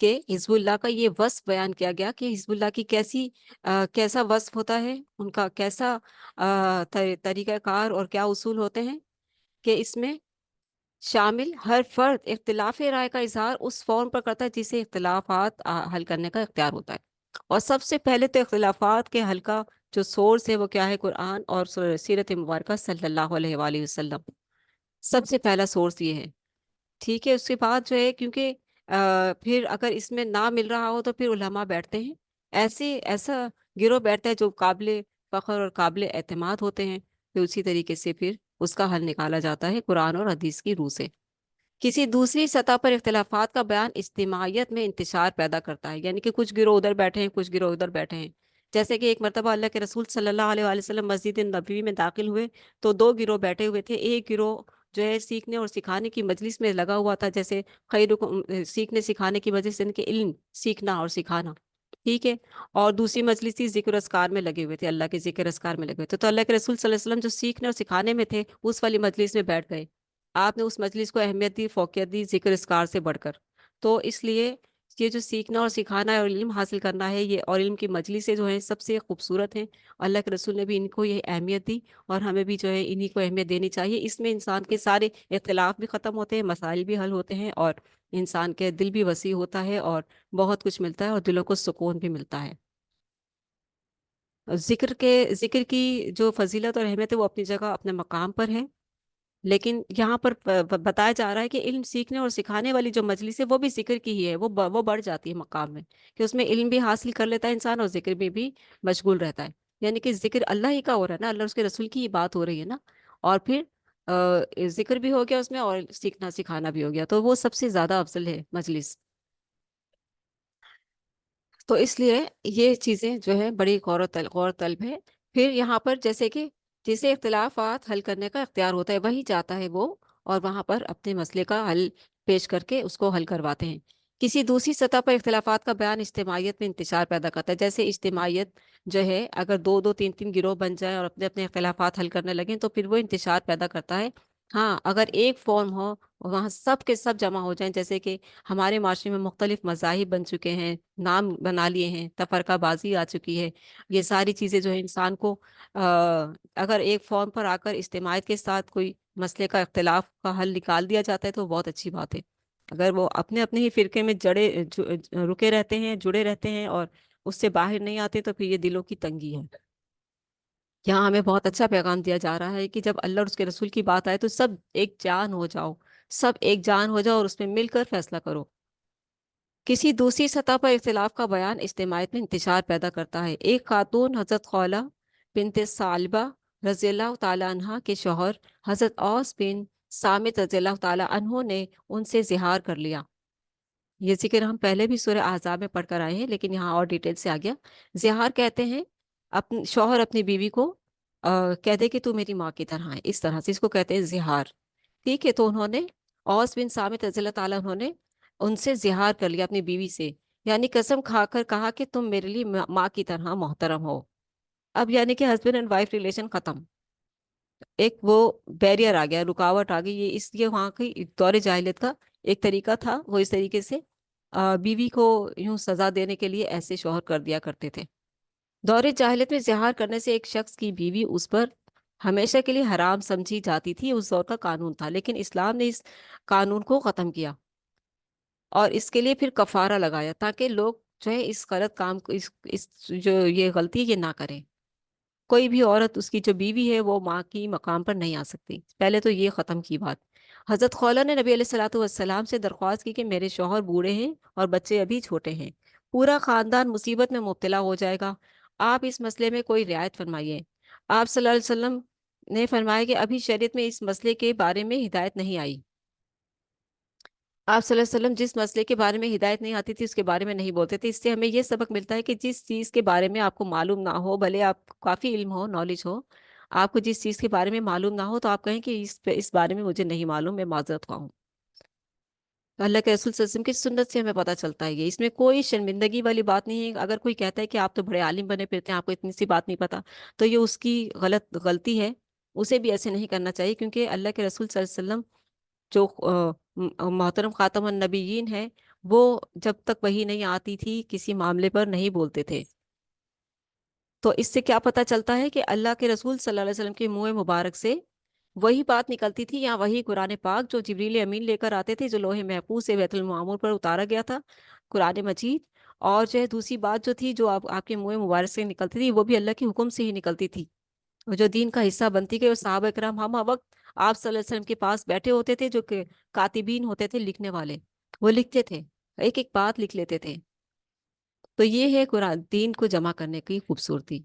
کہ حزب اللہ کا یہ وصف بیان کیا گیا کہ حزب اللہ کی کیسا وصف ہوتا ہے، ان کا کیسا طریقہ کار اور کیا اصول ہوتے ہیں، کہ اس میں شامل ہر فرد اختلاف رائے کا اظہار اس فارم پر کرتا ہے جسے اختلافات حل کرنے کا اختیار ہوتا ہے۔ اور سب سے پہلے تو اختلافات کے حل کا جو سورس ہے وہ کیا ہے؟ قرآن اور سیرت مبارکہ صلی اللہ علیہ وآلہ وسلم، سب سے پہلا سورس یہ ہے۔ ٹھیک ہے، اس کے بعد جو ہے کیونکہ پھر اگر اس میں نہ مل رہا ہو تو پھر علماء بیٹھتے ہیں، ایسا گروہ بیٹھتا ہے جو قابل فخر اور قابل اعتماد ہوتے ہیں، پھر اسی طریقے سے پھر اس کا حل نکالا جاتا ہے قرآن اور حدیث کی روح سے۔ کسی دوسری سطح پر اختلافات کا بیان اجتماعیت میں انتشار پیدا کرتا ہے، یعنی کہ کچھ گروہ ادھر بیٹھے ہیں، کچھ گروہ ادھر بیٹھے ہیں۔ جیسے کہ ایک مرتبہ اللہ کے رسول صلی اللہ علیہ وآلہ وسلم مسجد نبوی میں داخل ہوئے تو دو گروہ بیٹھے ہوئے تھے۔ ایک گروہ جو ہے سیکھنے اور سکھانے کی مجلس میں لگا ہوا تھا، جیسے خیرکم، سیکھنے سکھانے کی مجلس ان کے علم سیکھنا اور سکھانا، ٹھیک ہے۔ اور دوسری مجلس تھی ذکر اذکار میں لگے ہوئے تھے، اللہ کے ذکر اذکار میں لگے ہوئے تھے۔ تو اللہ کے رسول صلی اللہ علیہ وسلم جو سیکھنے اور سکھانے میں تھے اس والی مجلس میں بیٹھ گئے۔ آپ نے اس مجلس کو اہمیت دی، فوقیت دی ذکر اذکار سے بڑھ کر۔ تو اس لیے یہ جو سیکھنا اور سکھانا ہے اور علم حاصل کرنا ہے، یہ اور علم کی مجلسیں جو ہیں سب سے خوبصورت ہیں۔ اللہ کے رسول نے بھی ان کو یہ اہمیت دی، اور ہمیں بھی جو ہے انہی کو اہمیت دینی چاہیے۔ اس میں انسان کے سارے اختلاف بھی ختم ہوتے ہیں، مسائل بھی حل ہوتے ہیں، اور انسان کے دل بھی وسیع ہوتا ہے، اور بہت کچھ ملتا ہے، اور دلوں کو سکون بھی ملتا ہے۔ ذکر کی جو فضیلت اور اہمیت ہے وہ اپنی جگہ اپنے مقام پر ہے، لیکن یہاں پر بتایا جا رہا ہے کہ علم سیکھنے اور سکھانے والی جو مجلس ہے وہ بھی ذکر کی ہی ہے، وہ بڑھ جاتی ہے مقام میں، کہ اس میں علم بھی حاصل کر لیتا ہے انسان اور ذکر میں بھی مشغول رہتا ہے۔ یعنی کہ ذکر اللہ ہی کا ہو رہا ہے نا، اللہ اس کے رسول کی ہی بات ہو رہی ہے نا، اور پھر ذکر بھی ہو گیا اس میں، اور سیکھنا سکھانا بھی ہو گیا، تو وہ سب سے زیادہ افضل ہے مجلس۔ تو اس لیے یہ چیزیں جو ہے بڑی غور طلب ہے۔ پھر یہاں پر جیسے کہ جسے اختلافات حل کرنے کا اختیار ہوتا ہے وہی جاتا ہے وہ، اور وہاں پر اپنے مسئلے کا حل پیش کر کے اس کو حل کرواتے ہیں۔ کسی دوسری سطح پر اختلافات کا بیان اجتماعیت میں انتشار پیدا کرتا ہے، جیسے اجتماعیت جو ہے اگر دو دو تین تین گروہ بن جائیں اور اپنے اپنے اختلافات حل کرنے لگیں تو پھر وہ انتشار پیدا کرتا ہے۔ ہاں، اگر ایک فارم ہو وہاں سب کے سب جمع ہو جائیں، جیسے کہ ہمارے معاشرے میں مختلف مذاہب بن چکے ہیں، نام بنا لیے ہیں، تفرقہ بازی آ چکی ہے، یہ ساری چیزیں جو ہے انسان کو اگر ایک فارم پر آ کر اجتماعیت کے ساتھ کوئی مسئلے کا اختلاف کا حل نکال دیا جاتا ہے تو بہت اچھی بات ہے۔ اگر وہ اپنے اپنے ہی فرقے میں رکے رہتے ہیں، جڑے رہتے ہیں، اور اس سے باہر نہیں آتے، تو پھر یہ دلوں کی تنگی ہے۔ یہاں ہمیں بہت اچھا پیغام دیا جا رہا ہے کہ جب اللہ اور اس کے رسول کی بات آئے تو سب ایک جان ہو جاؤ، سب ایک جان ہو جاؤ اور اس میں مل کر فیصلہ کرو۔ کسی دوسری سطح پر اختلاف کا بیان اجتماعیت میں انتشار پیدا کرتا ہے۔ ایک خاتون حضرت خولہ بنت ثعلبہ رضی اللہ تعالیٰ عنہ کے شوہر حضرت اوس بن صامت رضی اللہ تعالیٰ عنہ نے ان سے زہار کر لیا۔ یہ ذکر ہم پہلے بھی سورہ احزاب میں پڑھ کر آئے ہیں، لیکن یہاں اور ڈیٹیل سے آ گیا۔ زہار کہتے ہیں شوہر اپنی بیوی کو کہہ دے کہ تو میری ماں کی طرح ہے، اس طرح سے اس کو کہتے ہیں زہار، ٹھیک ہے۔ تو انہوں نے اوس بن صامت رضی اللہ تعالیٰ انہوں نے ان سے زہار کر لیا اپنی بیوی سے، یعنی قسم کھا کر کہا کہ تم میرے لیے ماں کی طرح محترم ہو۔ اب یعنی کہ ہسبینڈ اینڈ وائف ریلیشن ختم، ایک وہ بیریئر آ گیا، رکاوٹ آ گئی۔ یہ اس لیے وہاں کی دور جاہلیت کا ایک طریقہ تھا، وہ اس طریقے سے بیوی کو یوں سزا دینے کے لیے ایسے شوہر کر دیا کرتے تھے۔ دور جاہلیت میں زہار کرنے سے ایک شخص کی بیوی اس پر ہمیشہ کے لیے حرام سمجھی جاتی تھی، اس دور کا قانون تھا، لیکن اسلام نے اس قانون کو ختم کیا اور اس کے لیے پھر کفارہ لگایا تاکہ لوگ جو ہے اس غلط کام کو اس جو یہ غلطی ہے یہ نہ کریں۔ کوئی بھی عورت اس کی جو بیوی ہے وہ ماں کی مقام پر نہیں آ سکتی، پہلے تو یہ ختم کی بات۔ حضرت خولہ نے نبی علیہ الصلوۃ والسلام سے درخواست کی کہ میرے شوہر بوڑھے ہیں اور بچے ابھی چھوٹے ہیں، پورا خاندان مصیبت میں مبتلا ہو جائے گا، آپ اس مسئلے میں کوئی رعایت فرمائیے۔ آپ صلی اللہ علیہ وسلم نے فرمایا کہ ابھی شریعت میں اس مسئلے کے بارے میں ہدایت نہیں آئی۔ آپ صلی اللہ علیہ وسلم جس مسئلے کے بارے میں ہدایت نہیں آتی تھی اس کے بارے میں نہیں بولتے تھے۔ اس سے ہمیں یہ سبق ملتا ہے کہ جس چیز کے بارے میں آپ کو معلوم نہ ہو، بھلے آپ کو کافی علم ہو، نالج ہو، آپ کو جس چیز کے بارے میں معلوم نہ ہو تو آپ کہیں کہ اس بارے میں مجھے نہیں معلوم، میں معذرت خواہ ہوں۔ تو اللہ کے رسول صلی اللہ علیہ وسلم کی سنت سے ہمیں پتہ چلتا ہے، یہ اس میں کوئی شرمندگی والی بات نہیں ہے۔ اگر کوئی کہتا ہے کہ آپ تو بڑے عالم بنے پھرتے ہیں، آپ کو اتنی سی بات نہیں پتہ، تو یہ اس کی غلطی ہے، اسے بھی ایسے نہیں کرنا چاہیے، کیونکہ اللہ کے رسول صلی اللہ علیہ وسلم جو محترم خاتم النبیین ہے، وہ جب تک وہی نہیں آتی تھی کسی معاملے پر نہیں بولتے تھے۔ تو اس سے کیا پتہ چلتا ہے کہ اللہ کے رسول صلی اللہ علیہ وسلم کے منہ مبارک سے وہی بات نکلتی تھی، یا وہی قرآن پاک جو جبریل امین لے کر آتے تھے، جو لوح محفوظ سے بیت المعمور پر اتارا گیا تھا، قرآن مجید۔ اور جو ہے دوسری بات جو تھی جو آپ کے منہ مبارک سے نکلتی تھی، وہ بھی اللہ کے حکم سے ہی نکلتی تھی، اور جو دین کا حصہ بنتی گئی۔ اور صحابہ کرام ہم وقت آپ صلی اللہ علیہ وسلم کے پاس بیٹھے ہوتے تھے، جو کہ کاتبین ہوتے تھے، لکھنے والے، وہ لکھتے تھے، ایک ایک بات لکھ لیتے تھے۔ تو یہ ہے قرآن دین کو جمع کرنے کی خوبصورتی۔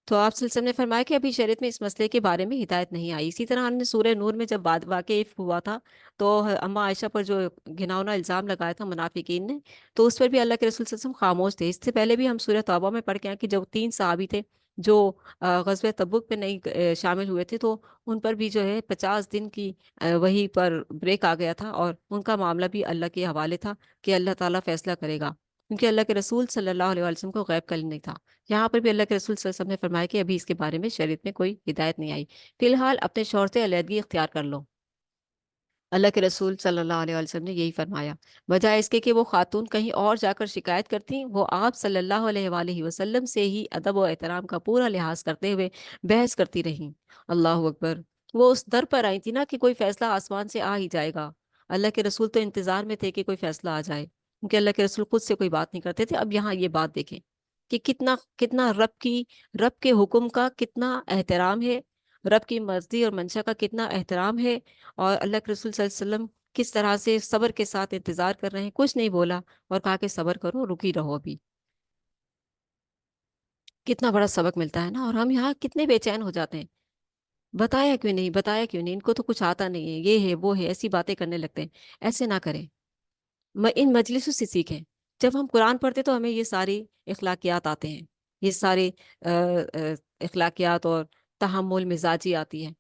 تو آپ صلی اللہ علیہ وسلم نے فرمایا کہ ابھی شریعت میں اس مسئلے کے بارے میں ہدایت نہیں آئی۔ اسی طرح ہم نے سورہ نور میں جب بات واقع ہوا تھا، تو اما عائشہ پر جو گھناؤنا الزام لگایا تھا منافقین نے، تو اس پر بھی اللہ کے رسول صلی اللہ علیہ وسلم خاموش تھے۔ اس سے پہلے بھی ہم سورہ توبہ میں پڑھ کے ہیں کہ جو 3 صحابی تھے جو غزوہ تبوک پہ نہیں شامل ہوئے تھے، تو ان پر بھی جو ہے 50 دن کی وہی پر بریک آ گیا تھا، اور ان کا معاملہ بھی اللہ کے حوالے تھا کہ اللہ تعالیٰ فیصلہ کرے گا، کیونکہ اللہ کے رسول صلی اللہ علیہ وسلم کو غیب کا علم نہیں تھا۔ یہاں پر بھی اللہ کے رسول صلی اللہ علیہ وسلم نے فرمایا کہ ابھی اس کے بارے میں شریعت میں کوئی ہدایت نہیں آئی، فی الحال اپنے شوہر سے علیحدگی اختیار کر لو۔ اللہ کے رسول صلی اللہ علیہ وسلم نے یہی فرمایا، بجائے اس کے کہ وہ خاتون کہیں اور جا کر شکایت کرتی، وہ آپ صلی اللہ علیہ وآلہ وسلم سے ہی ادب و احترام کا پورا لحاظ کرتے ہوئے بحث کرتی رہیں۔ اللہ اکبر! وہ اس در پر آئی تھی نا کہ کوئی فیصلہ آسمان سے آ ہی جائے گا۔ اللہ کے رسول تو انتظار میں تھے کہ کوئی فیصلہ آ جائے، کیونکہ اللہ کے رسول خود سے کوئی بات نہیں کرتے تھے۔ اب یہاں یہ بات دیکھیں کہ کتنا کتنا رب کے حکم کا کتنا احترام ہے، رب کی مرضی اور منشا کا کتنا احترام ہے، اور اللہ کے رسول صلی اللہ علیہ وسلم کس طرح سے صبر کے ساتھ انتظار کر رہے ہیں، کچھ نہیں بولا، اور کہا کہ صبر کرو، رکی رہو ابھی۔ کتنا بڑا سبق ملتا ہے نا، اور ہم یہاں کتنے بے چین ہو جاتے ہیں، بتایا کیوں نہیں، بتایا کیوں نہیں، ان کو تو کچھ آتا نہیں ہے، یہ ہے وہ ہے، ایسی باتیں کرنے لگتے ہیں۔ ایسے نہ کریں، ان مجلسوں سے سیکھیں۔ جب ہم قرآن پڑھتے تو ہمیں یہ ساری اخلاقیات آتے ہیں، یہ سارے اخلاقیات اور تحمل مزاجی آتی ہے۔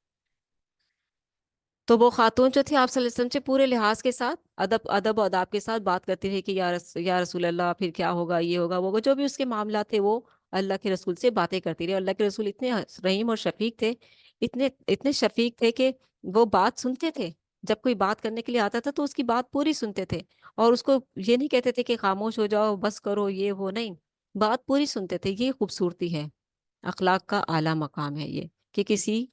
تو وہ خاتون جو تھی آپ صلی اللہ علیہ وسلم سے پورے لحاظ کے ساتھ، ادب و اداب کے ساتھ بات کرتی رہی کہ یا رسول اللہ پھر کیا ہوگا، یہ ہوگا وہ ہوگا، جو بھی اس کے معاملات تھے وہ اللہ کے رسول سے باتیں کرتی رہی۔ اللہ کے رسول اتنے رحیم اور شفیق تھے، اتنے اتنے شفیق تھے کہ وہ بات سنتے تھے۔ جب کوئی بات کرنے کے لیے آتا تھا تو اس کی بات پوری سنتے تھے، اور اس کو یہ نہیں کہتے تھے کہ خاموش ہو جاؤ، بس کرو، یہ وہ نہیں، بات پوری سنتے تھے۔ یہ خوبصورتی ہے، اخلاق کا اعلیٰ مقام ہے یہ، کہ کسی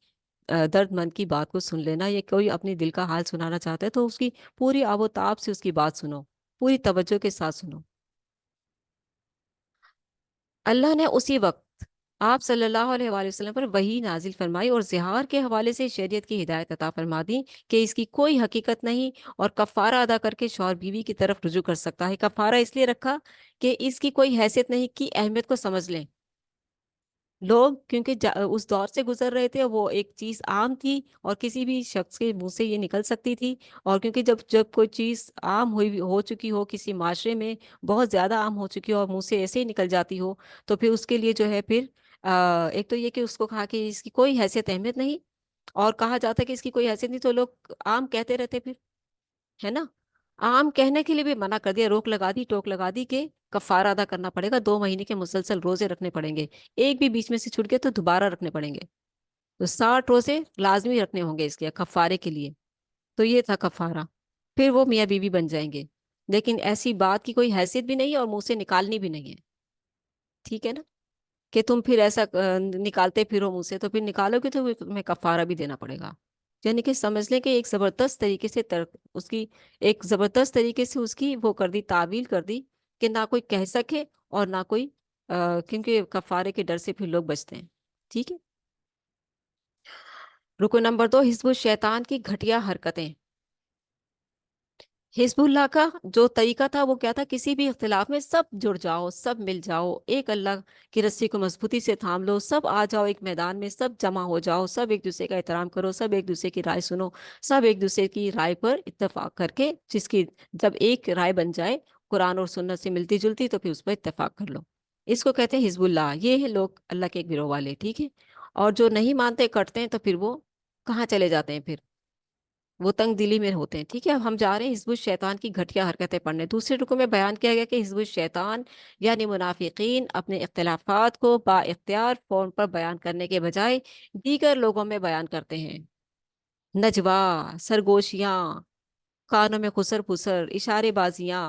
درد مند کی بات کو سن لینا، یا کوئی اپنی دل کا حال سنانا چاہتا ہے تو اس کی پوری آب و تاب سے اس کی بات سنو، پوری توجہ کے ساتھ سنو۔ اللہ نے اسی وقت آپ صلی اللہ علیہ وآلہ وسلم پر وحی نازل فرمائی، اور زہار کے حوالے سے شریعت کی ہدایت عطا فرما دی کہ اس کی کوئی حقیقت نہیں، اور کفارہ ادا کر کے شوہر بیوی کی طرف رجوع کر سکتا ہے۔ کفارہ اس لیے رکھا کہ اس کی کوئی حیثیت نہیں، کی اہمیت کو سمجھ لیں لوگ، کیونکہ اس دور سے گزر رہے تھے، وہ ایک چیز عام تھی اور کسی بھی شخص کے منہ سے یہ نکل سکتی تھی۔ اور کیونکہ جب کوئی چیز عام ہو چکی ہو کسی معاشرے میں، بہت زیادہ عام ہو چکی ہو اور منہ سے ایسے ہی نکل جاتی ہو، تو پھر اس کے لیے جو ہے پھر ایک تو یہ کہ اس کو کہا کہ اس کی کوئی حیثیت اہمیت نہیں، اور کہا جاتا ہے کہ اس کی کوئی حیثیت نہیں، تو لوگ عام کہتے رہتے پھر، ہے نا؟ عام کہنے کے لیے بھی منع کر دیا، روک لگا دی، ٹوک لگا دی کہ کفارہ ادا کرنا پڑے گا، 2 مہینے کے مسلسل روزے رکھنے پڑیں گے، ایک بھی بیچ میں سے چھوٹ گئے تو دوبارہ رکھنے پڑیں گے، تو 60 روزے لازمی رکھنے ہوں گے اس کے کفارے کے لیے۔ تو یہ تھا کفارہ، پھر وہ میاں بیوی بن جائیں گے۔ لیکن ایسی بات کی کوئی حیثیت بھی نہیں ہے اور منہ سے نکالنی بھی نہیں ہے، ٹھیک ہے نا؟ کہ تم پھر ایسا نکالتے پھرو منہ سے، تو پھر نکالو گے تو تمہیں کفارہ بھی دینا پڑے گا۔ یعنی کہ سمجھ لیں کہ ایک زبردست طریقے سے اس کی ایک زبردست طریقے سے اس کی وہ کر دی، تعویل کر دی کہ نہ کوئی کہہ سکے اور نہ کوئی کیونکہ کفارے کے ڈر سے پھر لوگ بچتے ہیں، ٹھیک ہے۔ رکو نمبر 2، حزب الشیطان کی گھٹیا حرکتیں۔ حزب اللہ کا جو طریقہ تھا وہ کیا تھا؟ کسی بھی اختلاف میں سب جڑ جاؤ، سب مل جاؤ، ایک اللہ کی رسی کو مضبوطی سے تھام لو، سب آ جاؤ ایک میدان میں، سب جمع ہو جاؤ، سب ایک دوسرے کا احترام کرو، سب ایک دوسرے کی رائے سنو، سب ایک دوسرے کی رائے پر اتفاق کر کے، جس کی جب ایک رائے بن جائے قرآن اور سنت سے ملتی جلتی، تو پھر اس پر اتفاق کر لو۔ اس کو کہتے ہیں حزب اللہ، یہ ہے لوگ اللہ کے ایک گروہ والے، ٹھیک ہے۔ اور جو نہیں مانتے کٹتے ہیں، تو پھر وہ کہاں چلے جاتے ہیں؟ پھر وہ تنگ دلی میں ہوتے ہیں، ٹھیک ہے۔ اب ہم جا رہے ہیں حزب الشیطان کی گھٹیا حرکتیں پڑھنے۔ دوسرے رکو میں بیان کیا گیا کہ حزب الشیطان یعنی منافقین اپنے اختلافات کو با اختیار فون پر بیان کرنے کے بجائے دیگر لوگوں میں بیان کرتے ہیں، نجوا، سرگوشیاں، کانوں میں خسر پسر، اشارے بازیاں،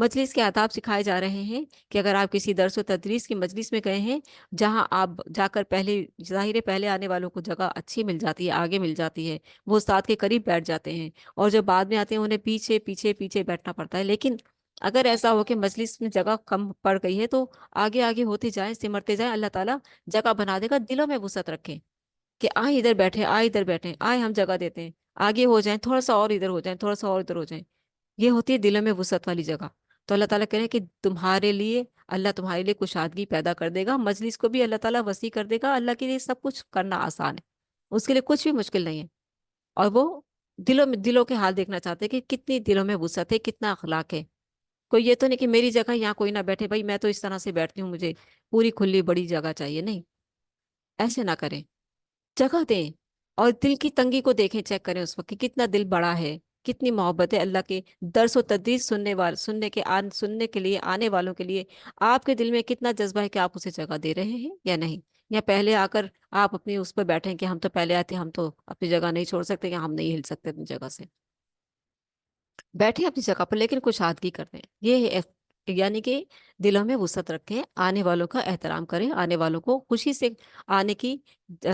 مجلس کے آداب سکھائے جا رہے ہیں کہ اگر آپ کسی درس و تدریس کی مجلس میں گئے ہیں جہاں آپ جا کر پہلے، ظاہر ہے پہلے آنے والوں کو جگہ اچھی مل جاتی ہے، آگے مل جاتی ہے، وہ استاد کے قریب بیٹھ جاتے ہیں، اور جو بعد میں آتے ہیں انہیں پیچھے پیچھے پیچھے بیٹھنا پڑتا ہے، لیکن اگر ایسا ہو کہ مجلس میں جگہ کم پڑ گئی ہے تو آگے آگے ہوتے جائیں، سمرتے جائیں، اللہ تعالیٰ جگہ بنا دے گا، دلوں میں وسعت رکھیں کہ آئے ادھر بیٹھے، آئے ادھر بیٹھے، آئے ہم جگہ دیتے ہیں، آگے ہو جائیں، تھوڑا سا اور ادھر ہو جائیں، تھوڑا سا اور ادھر ہو جائیں، یہ ہوتی ہے دلوں میں وسعت والی جگہ۔ تو اللہ تعالیٰ کہہ رہے ہیں کہ تمہارے لیے، اللہ تمہارے لیے کشادگی پیدا کر دے گا، مجلس کو بھی اللہ تعالیٰ وسیع کر دے گا، اللہ کے لیے سب کچھ کرنا آسان ہے، اس کے لیے کچھ بھی مشکل نہیں ہے، اور وہ دلوں میں، دلوں کے حال دیکھنا چاہتے ہیں کہ کتنی دلوں میں وسعت ہے، کتنا اخلاق ہے۔ کوئی یہ تو نہیں کہ میری جگہ یہاں کوئی نہ بیٹھے، بھائی میں تو اس طرح سے بیٹھتی ہوں، مجھے پوری کھلی بڑی جگہ چاہیے، نہیں، ایسے نہ کریں، جگہ دیں، اور دل کی تنگی کو دیکھیں، چیک کریں اس وقت کہ کتنا دل بڑا ہے، کتنی محبت ہے اللہ کے درس و تدریس سننے کے لیے آنے والوں کے لیے، آپ کے دل میں کتنا جذبہ ہے کہ آپ اسے جگہ دے رہے ہیں یا نہیں، یا پہلے آ کر آپ اپنی اس پہ بیٹھیں کہ ہم تو پہلے آتے ہیں، ہم تو اپنی جگہ نہیں چھوڑ سکتے، کہ ہم نہیں ہل سکتے اپنی جگہ سے، بیٹھے اپنی جگہ پر لیکن کشادگی کرتے ہیں، یہ ہے یعنی کہ دلوں میں وسعت رکھیں، آنے والوں کا احترام کریں، آنے والوں کو خوشی سے آنے کی جو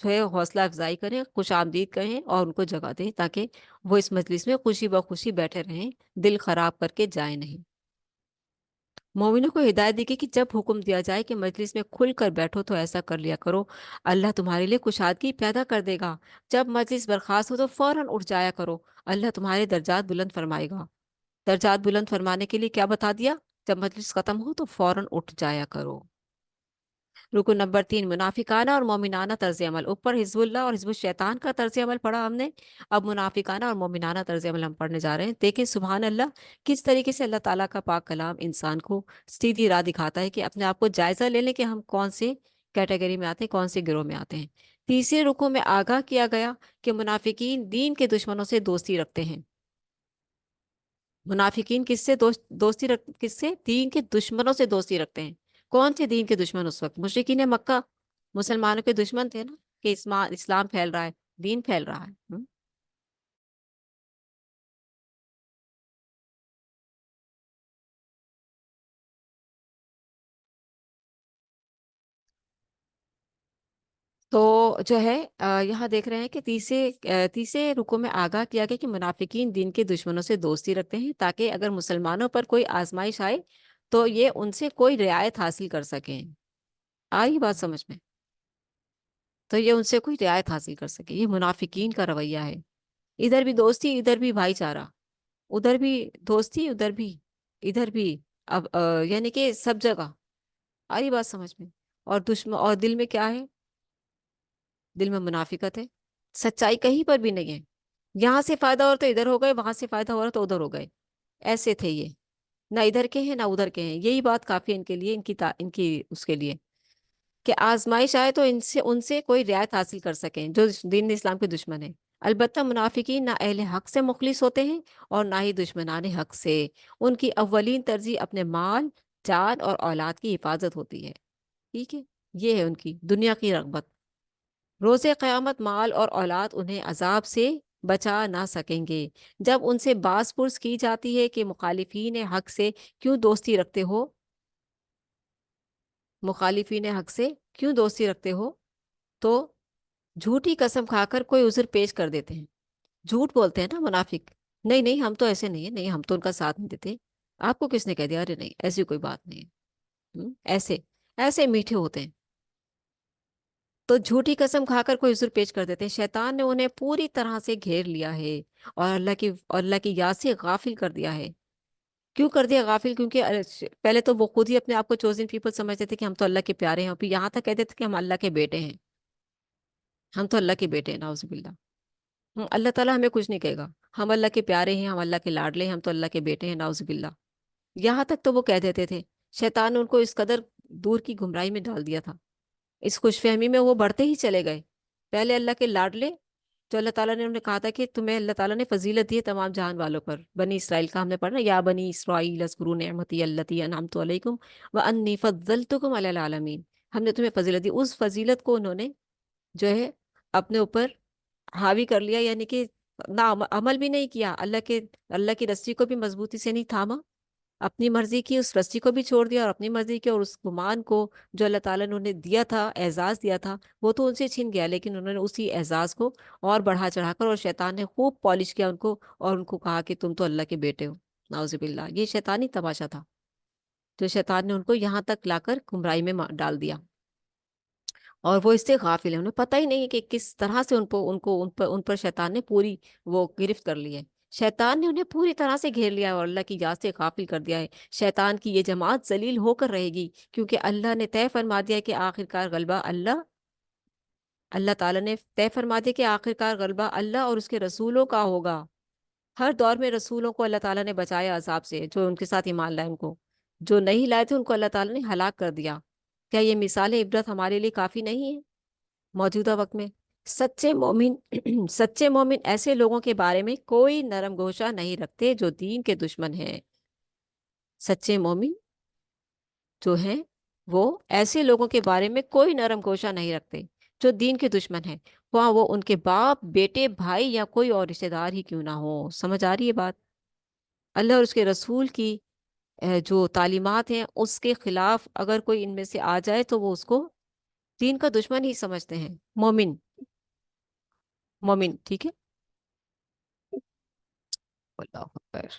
ہے حوصلہ افزائی کریں، خوش آمدید کہیں، اور ان کو جگہ دیں تاکہ وہ اس مجلس میں خوشی بخوشی بیٹھے رہیں، دل خراب کر کے جائیں نہیں۔ مومنوں کو ہدایت دی گئی کہ جب حکم دیا جائے کہ مجلس میں کھل کر بیٹھو تو ایسا کر لیا کرو، اللہ تمہارے لیے کشادگی پیدا کر دے گا، جب مجلس برخاست ہو تو فوراً اٹھ جایا کرو، اللہ تمہارے درجات بلند فرمائے گا۔ درجات بلند فرمانے کے لیے کیا بتا دیا؟ جب مجلس ختم ہو تو فوراً اٹھ جایا کرو۔ رکن نمبر 3، منافقانہ اور مومنانہ طرز عمل۔ اوپر حزب اللہ اور حزب الشیطان کا طرز عمل پڑھا ہم نے، اب منافقانہ اور مومنانہ طرز عمل ہم پڑھنے جا رہے ہیں۔ دیکھیں سبحان اللہ، کس طریقے سے اللہ تعالیٰ کا پاک کلام انسان کو سیدھی راہ دکھاتا ہے کہ اپنے آپ کو جائزہ لے لیں کہ ہم کون سے کیٹیگری میں آتے ہیں، کون سے گروہ میں آتے ہیں۔ تیسرے رکوع میں آگاہ کیا گیا کہ منافقین دین کے دشمنوں سے دوستی رکھتے ہیں۔ منافقین کس سے دوستی کس سے؟ دین کے دشمنوں سے دوستی رکھتے ہیں۔ کون تھے دین کے دشمن اس وقت؟ مشرکین مکہ مسلمانوں کے دشمن تھے نا، کہ اسلام پھیل رہا ہے، دین پھیل رہا ہے۔ تو جو ہے یہاں دیکھ رہے ہیں کہ تیسرے رکوع میں آگاہ کیا گیا کہ منافقین دین کے دشمنوں سے دوستی رکھتے ہیں تاکہ اگر مسلمانوں پر کوئی آزمائش آئے تو یہ ان سے کوئی رعایت حاصل کر سکیں۔ آئی بات سمجھ میں؟ تو یہ ان سے کوئی رعایت حاصل کر سکے، یہ منافقین کا رویہ ہے۔ ادھر بھی دوستی، ادھر بھی بھائی چارہ، ادھر بھی دوستی، ادھر بھی، ادھر بھی، اب یعنی کہ سب جگہ آئی بات سمجھ میں؟ اور دشمن، اور دل میں کیا ہے؟ دل میں منافقت ہے، سچائی کہیں پر بھی نہیں ہے، یہاں سے فائدہ ہو رہا تو ادھر ہو گئے، وہاں سے فائدہ ہو رہا تو ادھر ہو گئے، ایسے تھے یہ، نہ ادھر کے ہیں نہ ادھر کے ہیں، یہی بات کافی ہے ان کے لیے، ان کی اس کے لیے کہ آزمائش آئے تو ان سے کوئی رعایت حاصل کر سکیں جو دین اسلام کے دشمن ہیں۔ البتہ منافقین نہ اہل حق سے مخلص ہوتے ہیں اور نہ ہی دشمنان حق سے، ان کی اولین ترجیح اپنے مال، جان اور اولاد کی حفاظت ہوتی ہے، ٹھیک ہے، یہ ہے ان کی دنیا کی رغبت۔ روز قیامت مال اور اولاد انہیں عذاب سے بچا نہ سکیں گے۔ جب ان سے باز پرس کی جاتی ہے کہ مخالفین حق سے کیوں دوستی رکھتے ہو، مخالفین حق سے کیوں دوستی رکھتے ہو، تو جھوٹی قسم کھا کر کوئی عذر پیش کر دیتے ہیں، جھوٹ بولتے ہیں نا منافق، نہیں نہیں ہم تو ایسے نہیں ہیں، نہیں ہم تو ان کا ساتھ نہیں دیتے، آپ کو کس نے کہہ دیا؟ ارے نہیں ایسی کوئی بات نہیں ہے، ایسے ایسے میٹھے ہوتے ہیں، تو جھوٹی قسم کھا کر کوئی عذر پیش کر دیتے ہیں۔ شیطان نے انہیں پوری طرح سے گھیر لیا ہے اور اللہ کی یاد سے غافل کر دیا ہے۔ کیوں کر دیا غافل؟ کیونکہ پہلے تو وہ خود ہی اپنے آپ کو چوزن پیپل سمجھتے تھے کہ ہم تو اللہ کے پیارے ہیں، اور پھر یہاں تک کہتے تھے کہ ہم اللہ کے بیٹے ہیں، ہم تو اللہ کے بیٹے ہیں، نعوذ باللہ۔ اللہ تعالیٰ ہمیں کچھ نہیں کہے گا، ہم اللہ کے پیارے ہیں، ہم اللہ کے لاڈلے ہیں، ہم تو اللہ کے بیٹے ہیں، نعوذ باللہ۔ یہاں تک تو وہ کہہ دیتے تھے، شیطان نے ان کو اس قدر دور کی گمراہی میں ڈال دیا تھا، اس خوش فہمی میں وہ بڑھتے ہی چلے گئے، پہلے اللہ کے لاڈلے، جو اللہ تعالیٰ نے انہیں کہا تھا کہ تمہیں اللہ تعالیٰ نے فضیلت دی ہے تمام جہان والوں پر، بنی اسرائیل کا ہم نے پڑھا، یا بنی اسرائیل اذکروا نعمتی التی انعمت علیکم وانی فضلتکم علی العالمین، ہم نے تمہیں فضیلت دی، اس فضیلت کو انہوں نے جو ہے اپنے اوپر حاوی کر لیا، یعنی کہ نہ عمل بھی نہیں کیا، اللہ کی رسی کو بھی مضبوطی سے نہیں تھاما، اپنی مرضی کی اس رسی کو بھی چھوڑ دیا اور اپنی مرضی کی، اور اس گمان کو جو اللہ تعالیٰ نے انہیں دیا تھا، اعزاز دیا تھا، وہ تو ان سے چھن گیا، لیکن انہوں نے اسی اعزاز کو اور بڑھا چڑھا کر، اور شیطان نے خوب پالش کیا ان کو، اور ان کو کہا کہ تم تو اللہ کے بیٹے ہو، نعوذ باللہ۔ یہ شیطانی تماشا تھا جو شیطان نے ان کو یہاں تک لا کر گمراہی میں ڈال دیا، اور وہ اس سے غافل ہیں، انہیں پتہ ہی نہیں ہے کہ کس طرح سے ان پر شیطان نے پوری وہ گرفت کر لی ہے۔ شیطان نے انہیں پوری طرح سے گھیر لیا ہے اور اللہ کی یاد سے غافل کر دیا ہے۔ شیطان کی یہ جماعت ذلیل ہو کر رہے گی، کیونکہ اللہ نے طے فرما دیا ہے کہ آخر کار غلبہ اللہ تعالیٰ نے طے فرما دیا کہ آخر کار غلبہ اللہ اور اس کے رسولوں کا ہوگا۔ ہر دور میں رسولوں کو اللہ تعالیٰ نے بچایا عذاب سے، جو ان کے ساتھ ایمان لائے، ان کو جو نہیں لائے تھے ان کو اللہ تعالیٰ نے ہلاک کر دیا۔ کیا یہ مثال عبرت ہمارے لیے کافی نہیں ہے موجودہ وقت میں؟ سچے مومن سچے مومن ایسے لوگوں کے بارے میں کوئی نرم گوشہ نہیں رکھتے جو دین کے دشمن ہیں۔ سچے مومن جو ہیں وہ ایسے لوگوں کے بارے میں کوئی نرم گوشہ نہیں رکھتے جو دین کے دشمن ہیں، وہاں وہ ان کے باپ، بیٹے، بھائی یا کوئی اور رشتہ دار ہی کیوں نہ ہو۔ سمجھ آ رہی ہے بات؟ اللہ اور اس کے رسول کی جو تعلیمات ہیں اس کے خلاف اگر کوئی ان میں سے آ جائے تو وہ اس کو دین کا دشمن ہی سمجھتے ہیں۔ مومن، مومن، ٹھیک ہے؟ اللہ اکبر۔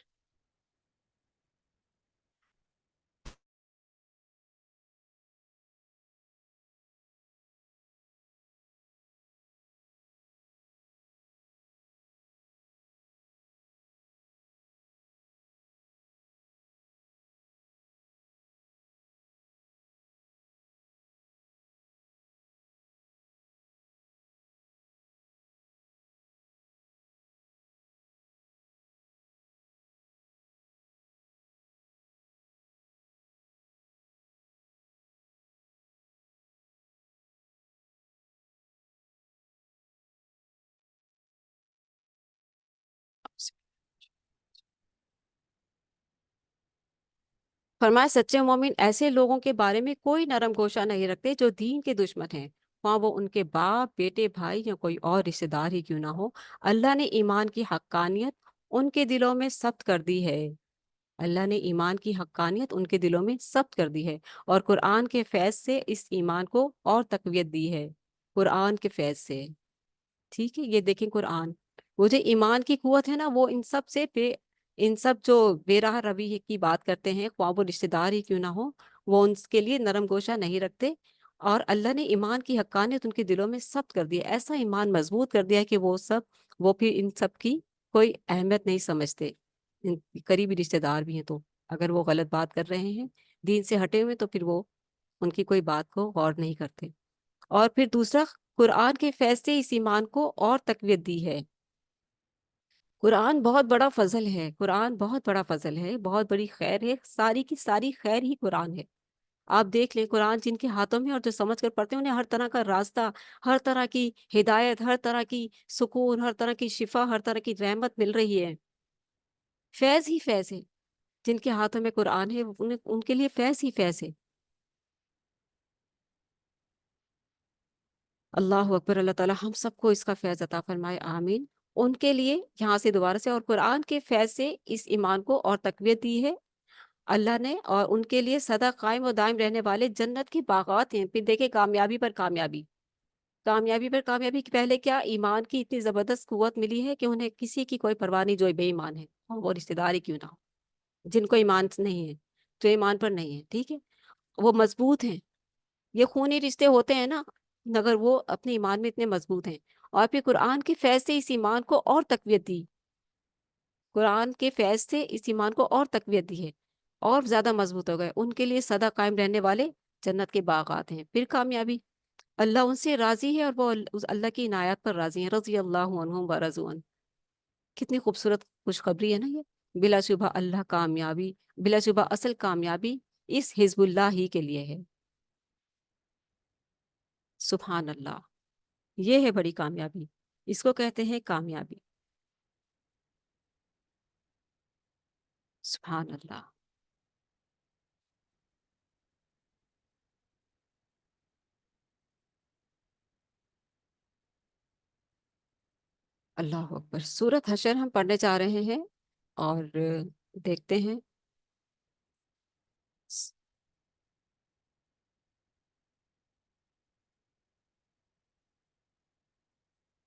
فرمایا سچے مومن ایسے لوگوں کے بارے میں کوئی نرم گوشہ نہیں رکھتے جو دین کے دشمن ہیں، وہاں وہ ان کے باپ، بیٹے، بھائی یا کوئی اور رشتہ دار ہی کیوں نہ ہو۔ اللہ نے ایمان کی حقانیت ان کے دلوں میں ثبت کر دی ہے۔ اللہ نے ایمان کی حقانیت ان کے دلوں میں ثبت کر دی ہے، اور قرآن کے فیض سے اس ایمان کو اور تقویت دی ہے۔ قرآن کے فیض سے، ٹھیک ہے، یہ دیکھیں قرآن، وہ جو ایمان کی قوت ہے نا، وہ ان سب جو بے راہ روی کی بات کرتے ہیں، خواہ وہ رشتہ دار ہی کیوں نہ ہو، وہ ان کے لیے نرم گوشہ نہیں رکھتے، اور اللہ نے ایمان کی حقانیت ان کے دلوں میں ثبت کر دیا، ایسا ایمان مضبوط کر دیا کہ وہ پھر ان سب کی کوئی اہمیت نہیں سمجھتے، ان قریبی رشتہ دار بھی ہیں تو اگر وہ غلط بات کر رہے ہیں، دین سے ہٹے ہوئے، تو پھر وہ ان کی کوئی بات کو غور نہیں کرتے۔ اور پھر دوسرا، قرآن کے فیض سے اس ایمان کو اور تقویت دی ہے۔ قرآن بہت بڑا فضل ہے، قرآن بہت بڑا فضل ہے، بہت بڑی خیر ہے، ساری کی ساری خیر ہی قرآن ہے۔ آپ دیکھ لیں، قرآن جن کے ہاتھوں میں اور جو سمجھ کر پڑھتے ہیں انہیں ہر طرح کا راستہ، ہر طرح کی ہدایت، ہر طرح کی سکون، ہر طرح کی شفا، ہر طرح کی رحمت مل رہی ہے۔ فیض ہی فیض ہے، جن کے ہاتھوں میں قرآن ہے ان کے لیے فیض ہی فیض ہے۔ اللہ اکبر، اللہ تعالی ہم سب کو اس کا فیض عطا فرمائے، آمین۔ ان کے لیے یہاں سے دوبارہ سے، اور قرآن کے فیض سے اس ایمان کو اور تقویت دی ہے اللہ نے، اور ان کے لیے سدا قائم و دائم رہنے والے جنت کی باغات ہیں۔ پھر دیکھیں، کامیابی پر کامیابی، کامیابی پر کامیابی کی پہلے کیا ایمان کی اتنی زبردست قوت ملی ہے کہ انہیں کسی کی کوئی پرواہ نہیں، جو بے ایمان ہے، وہ رشتہ داری کیوں نہ ہو، جن کو ایمان نہیں ہے، جو ایمان پر نہیں ہے، ٹھیک ہے، وہ مضبوط ہیں۔ یہ خونی رشتے ہوتے ہیں نا، مگر وہ اپنے ایمان میں اتنے مضبوط ہیں، اور پھر قرآن کے فیض سے اس ایمان کو اور تقویت دی، قرآن کے فیض سے اس ایمان کو اور تقویت دی ہے، اور زیادہ مضبوط ہو گئے۔ ان کے لیے سدا قائم رہنے والے جنت کے باغات ہیں۔ پھر کامیابی، اللہ ان سے راضی ہے اور وہ اللہ کی عنایات پر راضی ہیں، رضی اللہ عنہم ورضوا عنہ۔ کتنی خوبصورت خوشخبری ہے نا یہ، بلا شبہ اللہ کامیابی، بلا شبہ اصل کامیابی اس حزب اللہ ہی کے لیے ہے۔ سبحان اللہ، یہ ہے بڑی کامیابی، اس کو کہتے ہیں کامیابی۔ سبحان اللہ، اللہ اکبر۔ سورۃ حشر ہم پڑھنے جا رہے ہیں، اور دیکھتے ہیں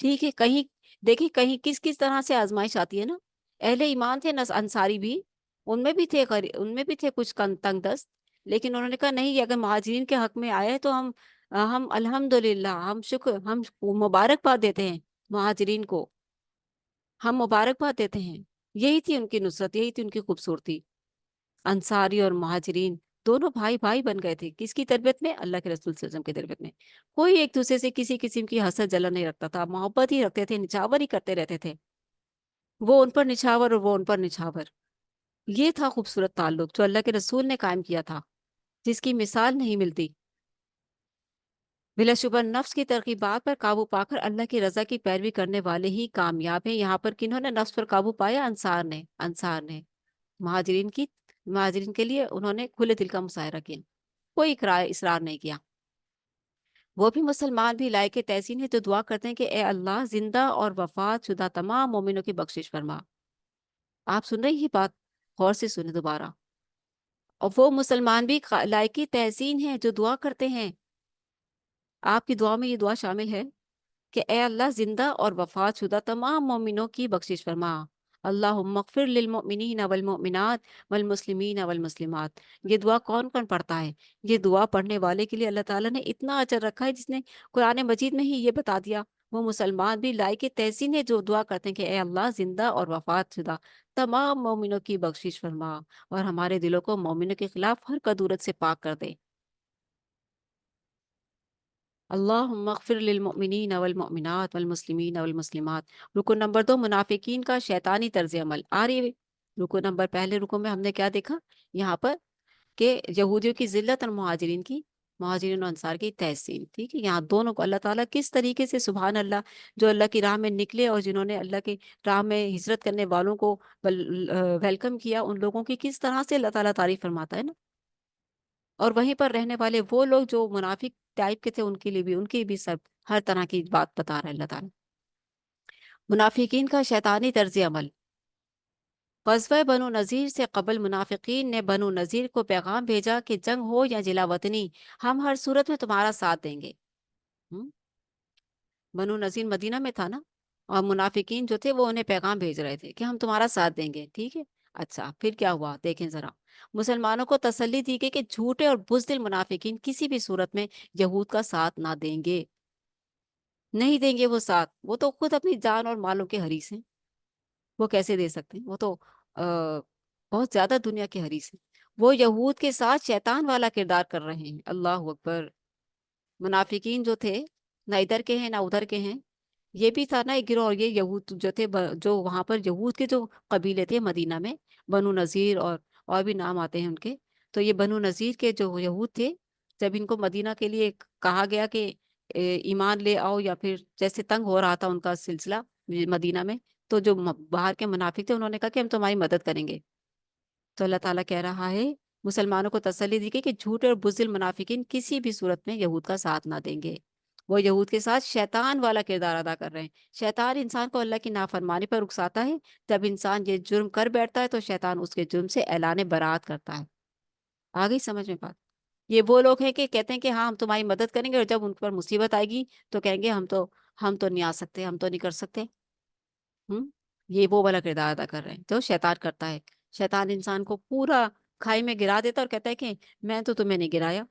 ٹھیک ہے، کہیں دیکھیں کہیں کس کس طرح سے آزمائش آتی ہے نا. اہل ایمان تھے انصاری بھی، ان میں بھی تھے کچھ تنگ دست، لیکن انہوں نے کہا نہیں، یہ اگر مہاجرین کے حق میں آئے تو ہم الحمدللہ، ہم مبارکباد دیتے ہیں مہاجرین کو، ہم مبارکباد دیتے ہیں. یہی تھی ان کی نصرت، یہی تھی ان کی خوبصورتی. انصاری اور مہاجرین دونوں بھائی بھائی بن گئے تھے. کس کی تربیت میں؟ اللہ کے رسول صلی اللہ علیہ وسلم کی تربیت میں. کوئی ایک دوسرے سے کسی قسم کی حسد جلن نہیں رکھتا تھا، محبت ہی رکھتے تھے، نچھاور ہی کرتے رہتے تھے. وہ ان پر نچھاور اور وہ ان پر نچھاور. یہ تھا خوبصورت تعلق جو اللہ کے رسول نے قائم کیا تھا، جس کی مثال نہیں ملتی. بلا شبہ نفس کی ترغیبات پر قابو پا کر اللہ کی رضا کی پیروی کرنے والے ہی کامیاب ہیں. یہاں پر کنہوں نے نفس پر قابو پایا؟ انصار نے. مہاجرین کے لیے انہوں نے کھلے دل کا مظاہرہ کیا، کوئی اصرار نہیں کیا. وہ بھی مسلمان بھی لائق تحسین ہے جو دعا کرتے ہیں کہ اے اللہ زندہ اور وفات شدہ تمام مومنوں کی بخشش فرما. آپ سن رہی یہ بات؟ غور سے سنیں دوبارہ. اور وہ مسلمان بھی لائق تحسین ہیں جو دعا کرتے ہیں. آپ کی دعا میں یہ دعا شامل ہے کہ اے اللہ زندہ اور وفات شدہ تمام مومنوں کی بخشش فرما. اللہم اغفر للمؤمنین والمؤمنات والمسلمین والمسلمات. یہ دعا کون کون پڑھتا ہے؟ یہ دعا پڑھنے والے کے لیے اللہ تعالیٰ نے اتنا اجر رکھا ہے، جس نے قرآن مجید میں ہی یہ بتا دیا. وہ مسلمان بھی لائق تحسین ہے جو دعا کرتے ہیں کہ اے اللہ زندہ اور وفات شدہ تمام مومنوں کی بخشش فرما، اور ہمارے دلوں کو مومنوں کے خلاف ہر کدورت سے پاک کر دے. اللہم اغفر للمؤمنین والمؤمنات والمسلمین والمسلمات. رکو نمبر 2، منافقین کا شیطانی طرز عمل. آ رہی ہے پہلے رکو میں ہم نے کیا دیکھا یہاں پر؟ کہ یہودیوں کی ذلت اور مہاجرین و انصار کی تحسین. ٹھیک ہے، یہاں دونوں کو اللہ تعالیٰ کس طریقے سے، سبحان اللہ، جو اللہ کی راہ میں نکلے اور جنہوں نے اللہ کی راہ میں ہجرت کرنے والوں کو ویلکم کیا، ان لوگوں کی کس طرح سے اللہ تعالیٰ تعریف فرماتا ہے نا. اور وہیں پر رہنے والے وہ لوگ جو منافق ٹائپ کے تھے، ان کے لیے بھی، ان کی بھی سب ہر طرح کی بات بتا رہا ہے اللہ تعالیٰ. منافقین کا شیطانی طرز عمل. غزوہ بنو نذیر سے قبل منافقین نے بنو نذیر کو پیغام بھیجا کہ جنگ ہو یا جلا وطنی، ہم ہر صورت میں تمہارا ساتھ دیں گے. بنو نذیر مدینہ میں تھا نا، اور منافقین جو تھے وہ انہیں پیغام بھیج رہے تھے کہ ہم تمہارا ساتھ دیں گے. ٹھیک ہے، اچھا پھر کیا ہوا دیکھیں ذرا. مسلمانوں کو تسلی دی گئی کہ جھوٹے اور بزدل منافقین کسی بھی صورت میں یہود کا ساتھ نہ دیں گے، نہیں دیں گے وہ ساتھ. وہ تو خود اپنی جان اور مالوں کے حریص ہیں، وہ کیسے دے سکتے ہیں؟ وہ تو بہت زیادہ دنیا کے حریص ہیں. وہ یہود کے ساتھ شیطان والا کردار کر رہے ہیں. اللہ اکبر. منافقین جو تھے، نہ ادھر کے ہیں نہ ادھر کے ہیں. یہ بھی تھا نا ایک گروہ. اور یہ یہود جو تھے، جو وہاں پر یہود کے جو قبیلے تھے مدینہ میں، بنو نذیر اور بھی نام آتے ہیں ان کے. تو یہ بنو نذیر کے جو یہود تھے، جب ان کو مدینہ کے لیے کہا گیا کہ ایمان لے آؤ، یا پھر جیسے تنگ ہو رہا تھا ان کا سلسلہ مدینہ میں، تو جو باہر کے منافق تھے انہوں نے کہا کہ ہم تمہاری مدد کریں گے. تو اللہ تعالیٰ کہہ رہا ہے مسلمانوں کو تسلی دی گئی کہ جھوٹے اور بزدل منافقین کسی بھی صورت میں یہود کا ساتھ نہ دیں گے. وہ یہود کے ساتھ شیطان والا کردار ادا کر رہے ہیں. شیطان انسان کو اللہ کی نافرمانی پر اکساتا ہے. جب انسان یہ جرم کر بیٹھتا ہے تو شیطان اس کے جرم سے اعلان برات کرتا ہے. آ گئی سمجھ میں بات؟ یہ وہ لوگ ہیں کہ کہتے ہیں کہ ہاں ہم تمہاری مدد کریں گے، اور جب ان پر مصیبت آئے گی تو کہیں گے ہم تو نہیں آ سکتے، ہم تو نہیں کر سکتے. یہ وہ والا کردار ادا کر رہے ہیں جو شیطان کرتا ہے. شیطان انسان کو پورا کھائی میں گرا دیتا ہے اور کہتا ہے کہ میں تو تمہیں نہیں گرایا،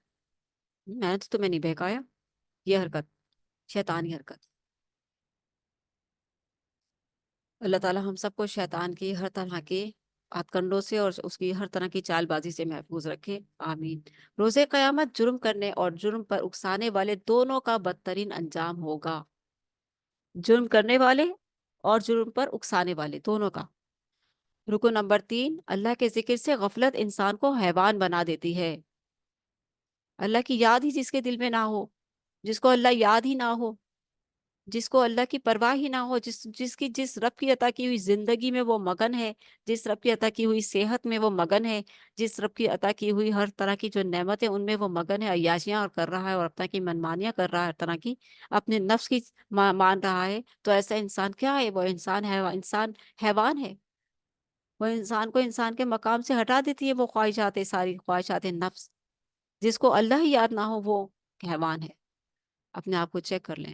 میں تو تمہیں نہیں بہکایا. یہ حرکت شیطانی حرکت. اللہ تعالیٰ ہم سب کو شیطان کی ہر طرح کے ہتھ کنڈوں سے اور اس کی ہر طرح کی چال بازی سے محفوظ رکھے، آمین. روز قیامت جرم کرنے اور جرم پر اکسانے والے دونوں کا بدترین انجام ہوگا. جرم کرنے والے اور جرم پر اکسانے والے دونوں کا. رکو نمبر 3، اللہ کے ذکر سے غفلت انسان کو حیوان بنا دیتی ہے. اللہ کی یاد ہی جس کے دل میں نہ ہو، جس کو اللہ یاد ہی نہ ہو، جس کو اللہ کی پرواہ ہی نہ ہو، جس رب کی عطا کی ہوئی زندگی میں وہ مگن ہے، جس رب کی عطا کی ہوئی صحت میں وہ مگن ہے، جس رب کی عطا کی ہوئی ہر طرح کی جو نعمت ہے ان میں وہ مگن ہے، عیاشیاں اور کر رہا ہے، اور اپنا کی منمانیاں کر رہا ہے، ہر طرح کی اپنے نفس کی مان رہا ہے. تو ایسا انسان کیا ہے؟ وہ انسان ہے، انسان حیوان ہے. وہ انسان کو انسان کے مقام سے ہٹا دیتی ہے وہ خواہشات، ساری خواہشات نفس. جس کو اللہ ہی یاد نہ ہو وہ حیوان ہے. اپنے آپ کو چیک کر لیں.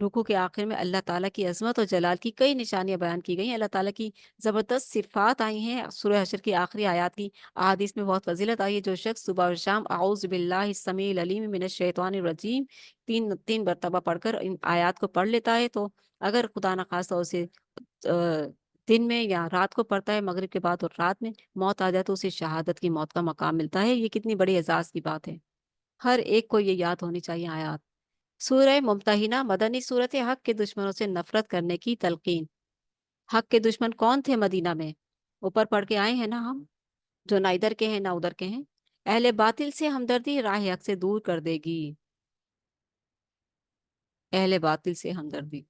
رکوع کے آخر میں اللہ تعالیٰ کی عظمت اور جلال کی کئی نشانیاں بیان کی گئی ہیں، اللہ تعالیٰ کی زبردست صفات آئی ہیں۔ سورہ حشر کی آخری آیات کی احادیث میں بہت فضیلت آئی ہے۔ جو شخص صبح اور شام اعوذ باللہ السمیع العلیم من الشیطان الرجیم تین تین مرتبہ پڑھ کر ان آیات کو پڑھ لیتا ہے، تو اگر خدا نخواستہ اسے دن میں یا رات کو پڑھتا ہے، مغرب کے بعد اور رات میں موت آ جائے تو اسے شہادت کی موت کا مقام ملتا ہے۔ یہ کتنی بڑی اعزاز کی بات ہے، ہر ایک کو یہ یاد ہونی چاہیے آیات۔ سورہ ممتحنہ مدنی صورت، حق کے دشمنوں سے نفرت کرنے کی تلقین۔ حق کے دشمن کون تھے مدینہ میں؟ اوپر پڑھ کے آئے ہیں نا ہم، جو نہ ادھر کے ہیں نہ ادھر کے ہیں۔ اہل باطل سے ہمدردی راہ حق سے دور کر دے گی۔ اہل باطل سے ہمدردی،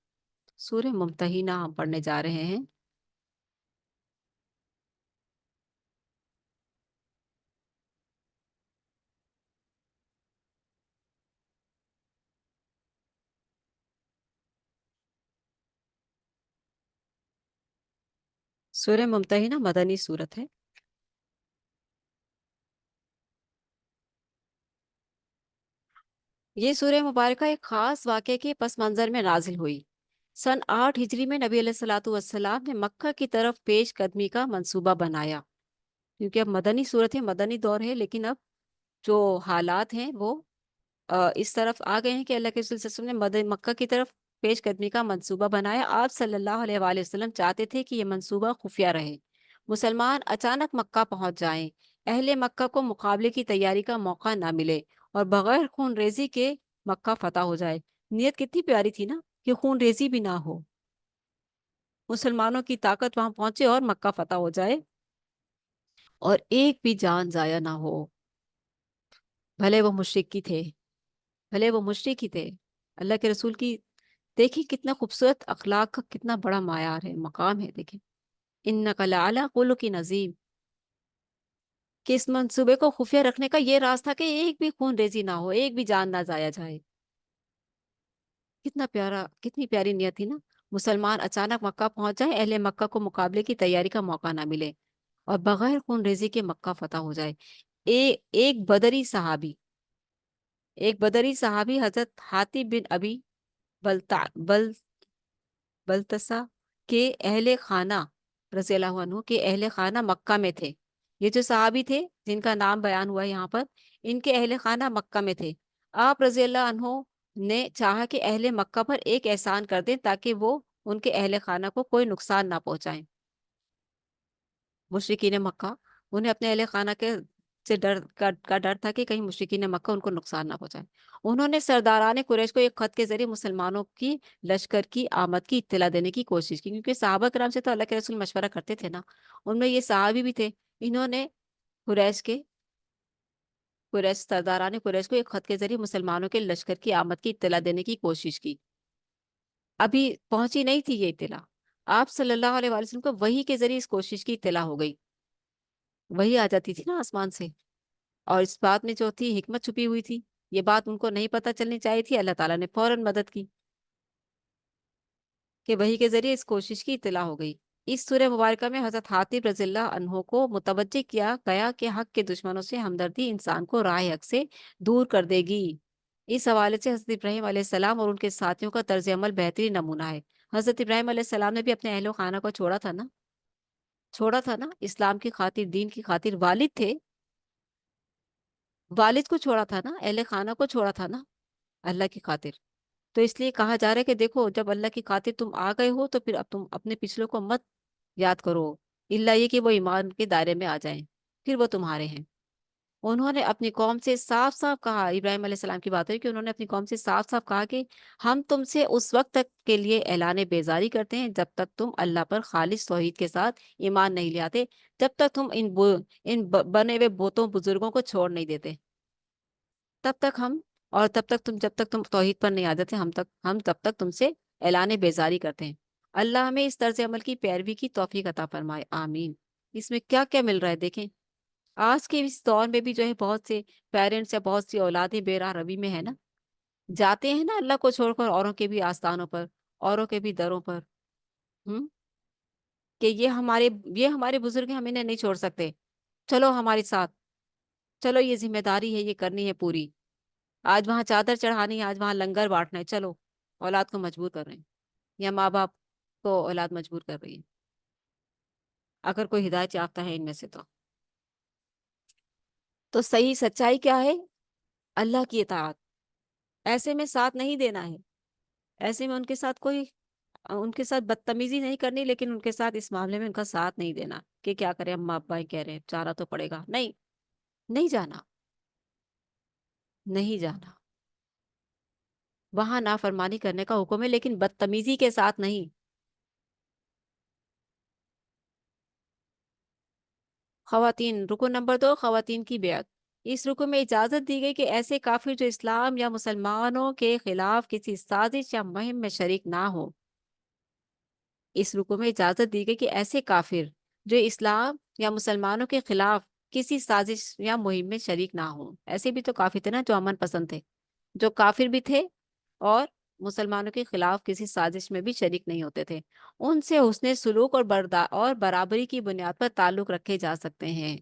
سورہ ممتحنہ ہم پڑھنے جا رہے ہیں۔ سورہ ممتحنہ مدنی صورت ہے۔ یہ سورہ مبارکہ ایک خاص واقعے کے پس منظر میں نازل ہوئی۔ سن 8 ہجری میں نبی علیہ الصلوۃ والسلام نے مکہ کی طرف پیش قدمی کا منصوبہ بنایا، کیونکہ اب مدنی صورت ہے، مدنی دور ہے، لیکن اب جو حالات ہیں وہ اس طرف آ گئے ہیں کہ اللہ کے رسول صلی اللہ علیہ وسلم نے مکہ کی طرف پیش قدمی کا منصوبہ بنایا۔ آپ صلی اللہ علیہ وآلہ وسلم چاہتے تھے کہ یہ منصوبہ خفیہ رہے، مسلمان اچانک مکہ پہنچ جائیں، اہل مکہ کو مقابلے کی تیاری کا موقع نہ ملے اور بغیر خون ریزی کے مکہ فتح ہو جائے۔ نیت کتنی پیاری تھی نا، کہ خون ریزی بھی نہ ہو، مسلمانوں کی طاقت وہاں پہنچے اور مکہ فتح ہو جائے اور ایک بھی جان ضائع نہ ہو، بھلے وہ مشرک کی تھے، بھلے وہ مشرک ہی تھے۔ اللہ کے رسول کی دیکھیں کتنا خوبصورت اخلاق کا کتنا بڑا معیار ہے، مقام ہے، دیکھیں انک لعلی خلق عظیم، کہ اس منصوبے کو خفیہ رکھنے کا یہ راز تھا کہ ایک بھی خون ریزی نہ ہو، ایک بھی جان نہ ضائع جائے۔ کتنا پیارا، کتنی پیاری نیت تھی نا، مسلمان اچانک مکہ پہنچ جائے، اہل مکہ کو مقابلے کی تیاری کا موقع نہ ملے اور بغیر خون ریزی کے مکہ فتح ہو جائے۔ ایک بدری صحابی، ایک بدری صحابی حضرت حاتب بن ابی بلتع بل بلتسا کے اہل خانہ رضی اللہ عنہ کے اہل خانہ مکہ میں تھے۔ یہ جو صحابی تھے جن کا نام بیان ہوا ہے یہاں پر، ان کے اہل خانہ مکہ میں تھے۔ آپ رضی اللہ عنہ نے چاہا کہ اہل مکہ پر ایک احسان کر دیں تاکہ وہ ان کے اہل خانہ کو کوئی نقصان نہ پہنچائیں۔ مشرکین مکہ، انہیں اپنے اہل خانہ کے سے کا ڈر تھا کہ کہیں مشرکین مکہ ان کو نقصان نہ پہنچائیں۔ انہوں نے سرداران قریش کو ایک خط کے ذریعے مسلمانوں کی لشکر کی آمد کی اطلاع دینے کی کوشش کی، کیونکہ صحابہ کرام سے تو اللہ کے رسول مشورہ کرتے تھے نا، ان میں یہ صحابی بھی تھے۔ انہوں نے قریش کے سرداران قریش کو ایک خط کے ذریعے مسلمانوں کے لشکر کی آمد کی اطلاع دینے کی کوشش کی۔ ابھی پہنچی نہیں تھی یہ اطلاع، آپ صلی اللہ علیہ وآلہ وسلم کو وحی کے ذریعے اس کوشش کی اطلاع ہو گئی، وحی آ جاتی تھی نا آسمان سے، اور اس بات میں جو تھی حکمت چھپی ہوئی تھی، یہ بات ان کو نہیں پتہ چلنی چاہیے تھی، اللہ تعالیٰ نے فوراً مدد کی کہ وحی کے ذریعے اس کوشش کی اطلاع ہو گئی۔ اس سورہ مبارکہ میں حضرت حاتب رضی اللہ عنہ کو متوجہ کیا گیا کہ حق کے دشمنوں سے ہمدردی انسان کو راہ حق سے دور کر دے گی۔ اس حوالے سے حضرت ابراہیم علیہ السلام اور ان کے ساتھیوں کا طرز عمل بہترین نمونہ ہے۔ حضرت ابراہیم علیہ السلام نے بھی اپنے اہل و خانہ کو چھوڑا تھا نا اسلام کی خاطر، دین کی خاطر، والد تھے، والد کو چھوڑا تھا نا، اہل خانہ کو چھوڑا تھا نا اللہ کی خاطر۔ تو اس لیے کہا جا رہا ہے کہ دیکھو جب اللہ کی خاطر تم آ گئے ہو تو پھر اب تم اپنے پچھلوں کو مت یاد کرو، الا یہ کہ وہ ایمان کے دائرے میں آ جائیں، پھر وہ تمہارے ہیں۔ انہوں نے اپنی قوم سے صاف صاف کہا، ابراہیم علیہ السلام کی بات ہے کہ انہوں نے اپنی قوم سے صاف صاف کہا کہ ہم تم سے اس وقت تک کے لیے اعلان بیزاری کرتے ہیں جب تک تم اللہ پر خالص توحید کے ساتھ ایمان نہیں لے آتے، جب تک تم ان بنے ہوئے بتوں بزرگوں کو چھوڑ نہیں دیتے، تب تک ہم، اور جب تک تم توحید پر نہیں آ جاتے، ہم تب تک تم سے اعلان بیزاری کرتے ہیں۔ اللہ ہمیں اس طرز عمل کی پیروی کی توفیق عطا فرمائے، آمین۔ اس میں کیا کیا مل رہا ہے دیکھیں، آج کے اس دور میں بھی جو ہے بہت سے پیرنٹس یا بہت سی اولادیں بے راہ روی میں ہے نا، جاتے ہیں نا اللہ کو چھوڑ کر اوروں کے بھی آستانوں پر، اوروں کے بھی دروں پر، ہم کہ یہ ہمارے بزرگ ہیں، ہم انہیں نہیں چھوڑ سکتے، چلو ہمارے ساتھ، چلو یہ ذمہ داری ہے، یہ کرنی ہے پوری، آج وہاں چادر چڑھانی ہے، آج وہاں لنگر بانٹنا ہے، چلو، اولاد کو مجبور کر رہے ہیں یا ماں باپ کو اولاد مجبور کر رہی ہے، اگر کوئی ہدایت یافتہ ہے ان میں سے تو صحیح سچائی کیا ہے؟ اللہ کی اطاعت، ایسے میں ساتھ نہیں دینا ہے، ایسے میں ان کے ساتھ بدتمیزی نہیں کرنی، لیکن ان کے ساتھ اس معاملے میں ان کا ساتھ نہیں دینا کہ کیا کریں، اما ابا ہی کہہ رہے ہیں جانا تو پڑے گا، نہیں، نہیں جانا، نہیں جانا، وہاں نافرمانی کرنے کا حکم ہے لیکن بدتمیزی کے ساتھ نہیں۔ خواتین، رکن نمبر 2، خواتین کی بیعت۔ اس رکن میں اجازت دی گئی کہ ایسے کافر جو اسلام یا مسلمانوں کے خلاف کسی سازش یا مہم میں شریک نہ ہو، اس رکو میں اجازت دی گئی کہ ایسے کافر جو اسلام یا مسلمانوں کے خلاف کسی سازش یا مہم میں شریک نہ ہوں، ایسے بھی تو کافر تھے نا جو امن پسند تھے، جو کافر بھی تھے اور مسلمانوں کے خلاف کسی سازش میں بھی شریک نہیں ہوتے تھے، ان سے حسن سلوک اور برابری کی بنیاد پر تعلق رکھے جا سکتے ہیں،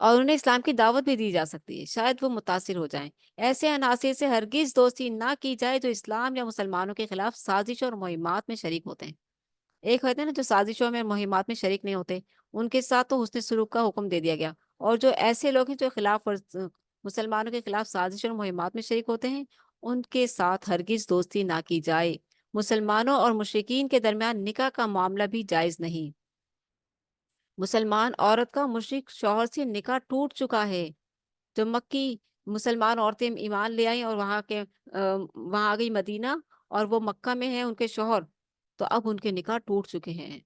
اور انہیں اسلام کی دعوت بھی دی جا سکتی ہے، شاید وہ متاثر ہو جائیں۔ ایسے عناصر سے ہرگز دوستی نہ کی جائے جو اسلام یا مسلمانوں کے خلاف سازش اور مہمات میں شریک ہوتے ہیں۔ ایک ہوتے ہیں نا جو سازشوں میں مہمات میں شریک نہیں ہوتے، ان کے ساتھ تو حسن سلوک کا حکم دے دیا گیا، اور جو ایسے لوگ ہیں جو مسلمانوں کے خلاف سازش اور مہمات میں شریک ہوتے ہیں، ان کے ساتھ ہرگز دوستی نہ کی جائے۔ مسلمانوں اور مشرکین کے درمیان نکاح کا معاملہ بھی جائز نہیں۔ مسلمان عورت کا مشرک شوہر سے نکاح ٹوٹ چکا ہے، جو مکی مسلمان عورتیں ایمان لے آئیں اور وہاں آ گئی مدینہ، اور وہ مکہ میں ہیں ان کے شوہر، تو اب ان کے نکاح ٹوٹ چکے ہیں،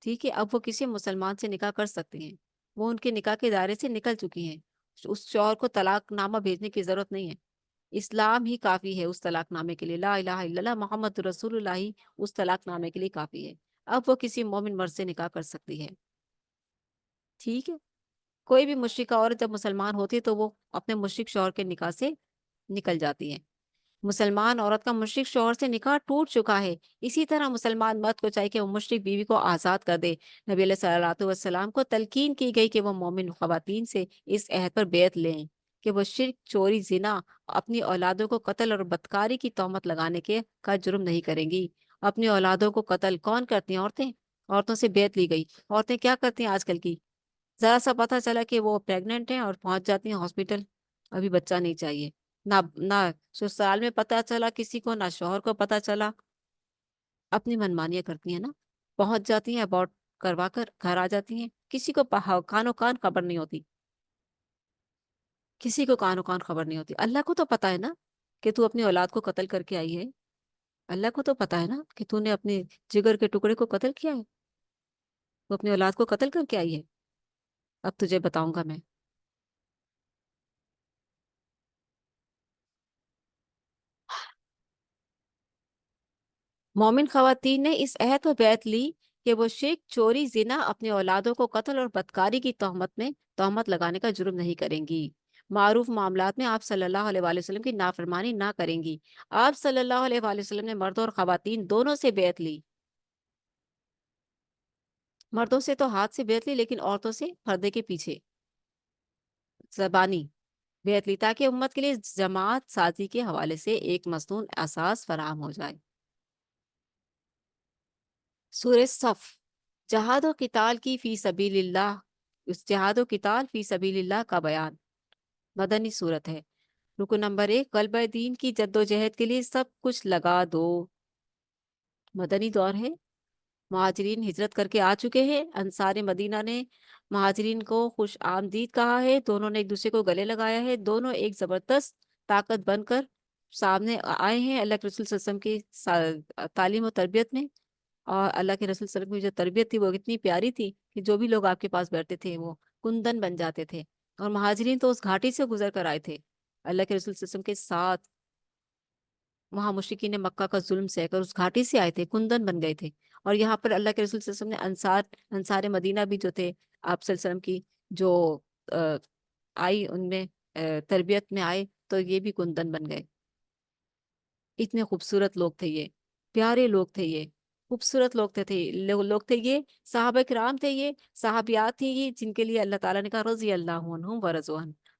ٹھیک ہے، اب وہ کسی مسلمان سے نکاح کر سکتے ہیں، وہ ان کے نکاح کے دائرے سے نکل چکی ہیں، اس شوہر کو طلاق نامہ بھیجنے کی ضرورت نہیں ہے، اسلام ہی کافی ہے اس طلاق نامے کے لیے، لا الہ الا اللہ محمد رسول اللہ ہی اس طلاق نامے کے لیے کافی ہے، اب وہ کسی مومن مرد سے نکاح کر سکتی ہے، ٹھیک ہے۔ کوئی بھی مشرکہ عورت جب مسلمان ہوتی ہے تو وہ اپنے مشرک شوہر کے نکاح سے نکل جاتی ہے۔ مسلمان عورت کا مشرک شوہر سے نکاح ٹوٹ چکا ہے، اسی طرح مسلمان مرد کو چاہیے کہ وہ مشرک بیوی کو آزاد کر دے۔ نبی علیہ صلاۃ والسلام کو تلقین کی گئی کہ وہ مومن خواتین سے اس عہد پر بیعت لیں کہ وہ شرک، چوری، زنا، اپنی اولادوں کو قتل اور بدکاری کی تہمت لگانے کا جرم نہیں کریں گی۔ اپنی اولادوں کو قتل کون کرتی ہیں؟ عورتیں، عورتوں سے بیعت لی گئی۔ عورتیں کیا کرتی ہیں آج کل کی؟ ذرا سا پتہ چلا کہ وہ پریگننٹ ہیں اور پہنچ جاتی ہیں ہاسپٹل، ابھی بچہ نہیں چاہیے، نہ سسرال میں پتہ چلا کسی کو، نہ شوہر کو پتہ چلا، اپنی منمانیاں کرتی ہیں نا، پہنچ جاتی ہیں ابورٹ کروا کر گھر آ جاتی ہیں، کسی کو کان و کان خبر نہیں ہوتی، کسی کو کان و کان خبر نہیں ہوتی۔ اللہ کو تو پتہ ہے نا کہ تو اپنی اولاد کو قتل کر کے آئی ہے، اللہ کو تو پتہ ہے نا کہ تو نے اپنے جگر کے ٹکڑے کو قتل کیا ہے، تو اپنی اولاد کو قتل کر کے آئی ہے، اب تجھے بتاؤں گا میں۔ مومن خواتین نے اس عہد پر بیعت لی کہ وہ شرک، چوری، زنا، اپنے اولادوں کو قتل اور بدکاری کی تہمت لگانے کا جرم نہیں کریں گی، معروف معاملات میں آپ صلی اللہ علیہ وآلہ وسلم کی نافرمانی نہ کریں گی۔ آپ صلی اللہ علیہ وآلہ وسلم نے مردوں اور خواتین دونوں سے بیعت لی، مردوں سے تو ہاتھ سے بیعت لی، لیکن عورتوں سے پردے کے پیچھے زبانی بیعت لی، تاکہ امت کے لیے جماعت سازی کے حوالے سے ایک مصنون اساس فراہم ہو جائے۔ سورہ صف، جہاد و قتال کی فی سبیل اللہ، اس جہاد و قتال فی سبیل اللہ کا بیان، مدنی صورت ہے۔ رکن نمبر 1، غلبہ دین کی جد و جہد کے لیے سب کچھ لگا دو، مدنی دور ہے، مہاجرین ہجرت کر کے آ چکے ہیں، انصار مدینہ نے مہاجرین کو خوش آمدید کہا ہے، دونوں نے ایک دوسرے کو گلے لگایا ہے، دونوں ایک زبردست طاقت بن کر سامنے آئے ہیں اللہ کے رسول صلی اللہ علیہ وسلم کی تعلیم و تربیت میں، اور اللہ کے رسول صلی اللہ علیہ وسلم کی جو تربیت تھی وہ اتنی پیاری تھی کہ جو بھی لوگ آپ کے پاس بیٹھتے تھے وہ کندن بن جاتے تھے، اور مہاجرین تو اس گھاٹی سے گزر کر آئے تھے اللہ کے رسول صلی اللہ علیہ وسلم کے ساتھ، وہاں مشرکین نے مکہ کا ظلم سہ کر اس گھاٹی سے آئے تھے، کندن بن گئے تھے، اور یہاں پر اللہ کے رسول صلی اللہ علیہ وسلم نے انصار مدینہ بھی جو تھے آپ صلی اللہ علیہ وسلم کی جو آ، آئی ان میں تربیت میں آئے تو یہ بھی کندن بن گئے۔ اتنے خوبصورت لوگ تھے یہ، پیارے لوگ تھے یہ، خوبصورت لوگ تھے یہ، صحابہ کرام تھے یہ، صحابیات تھیں یہ، جن کے لیے اللہ تعالیٰ نے کہا رضی اللہ عنہم ورضوا عنہ،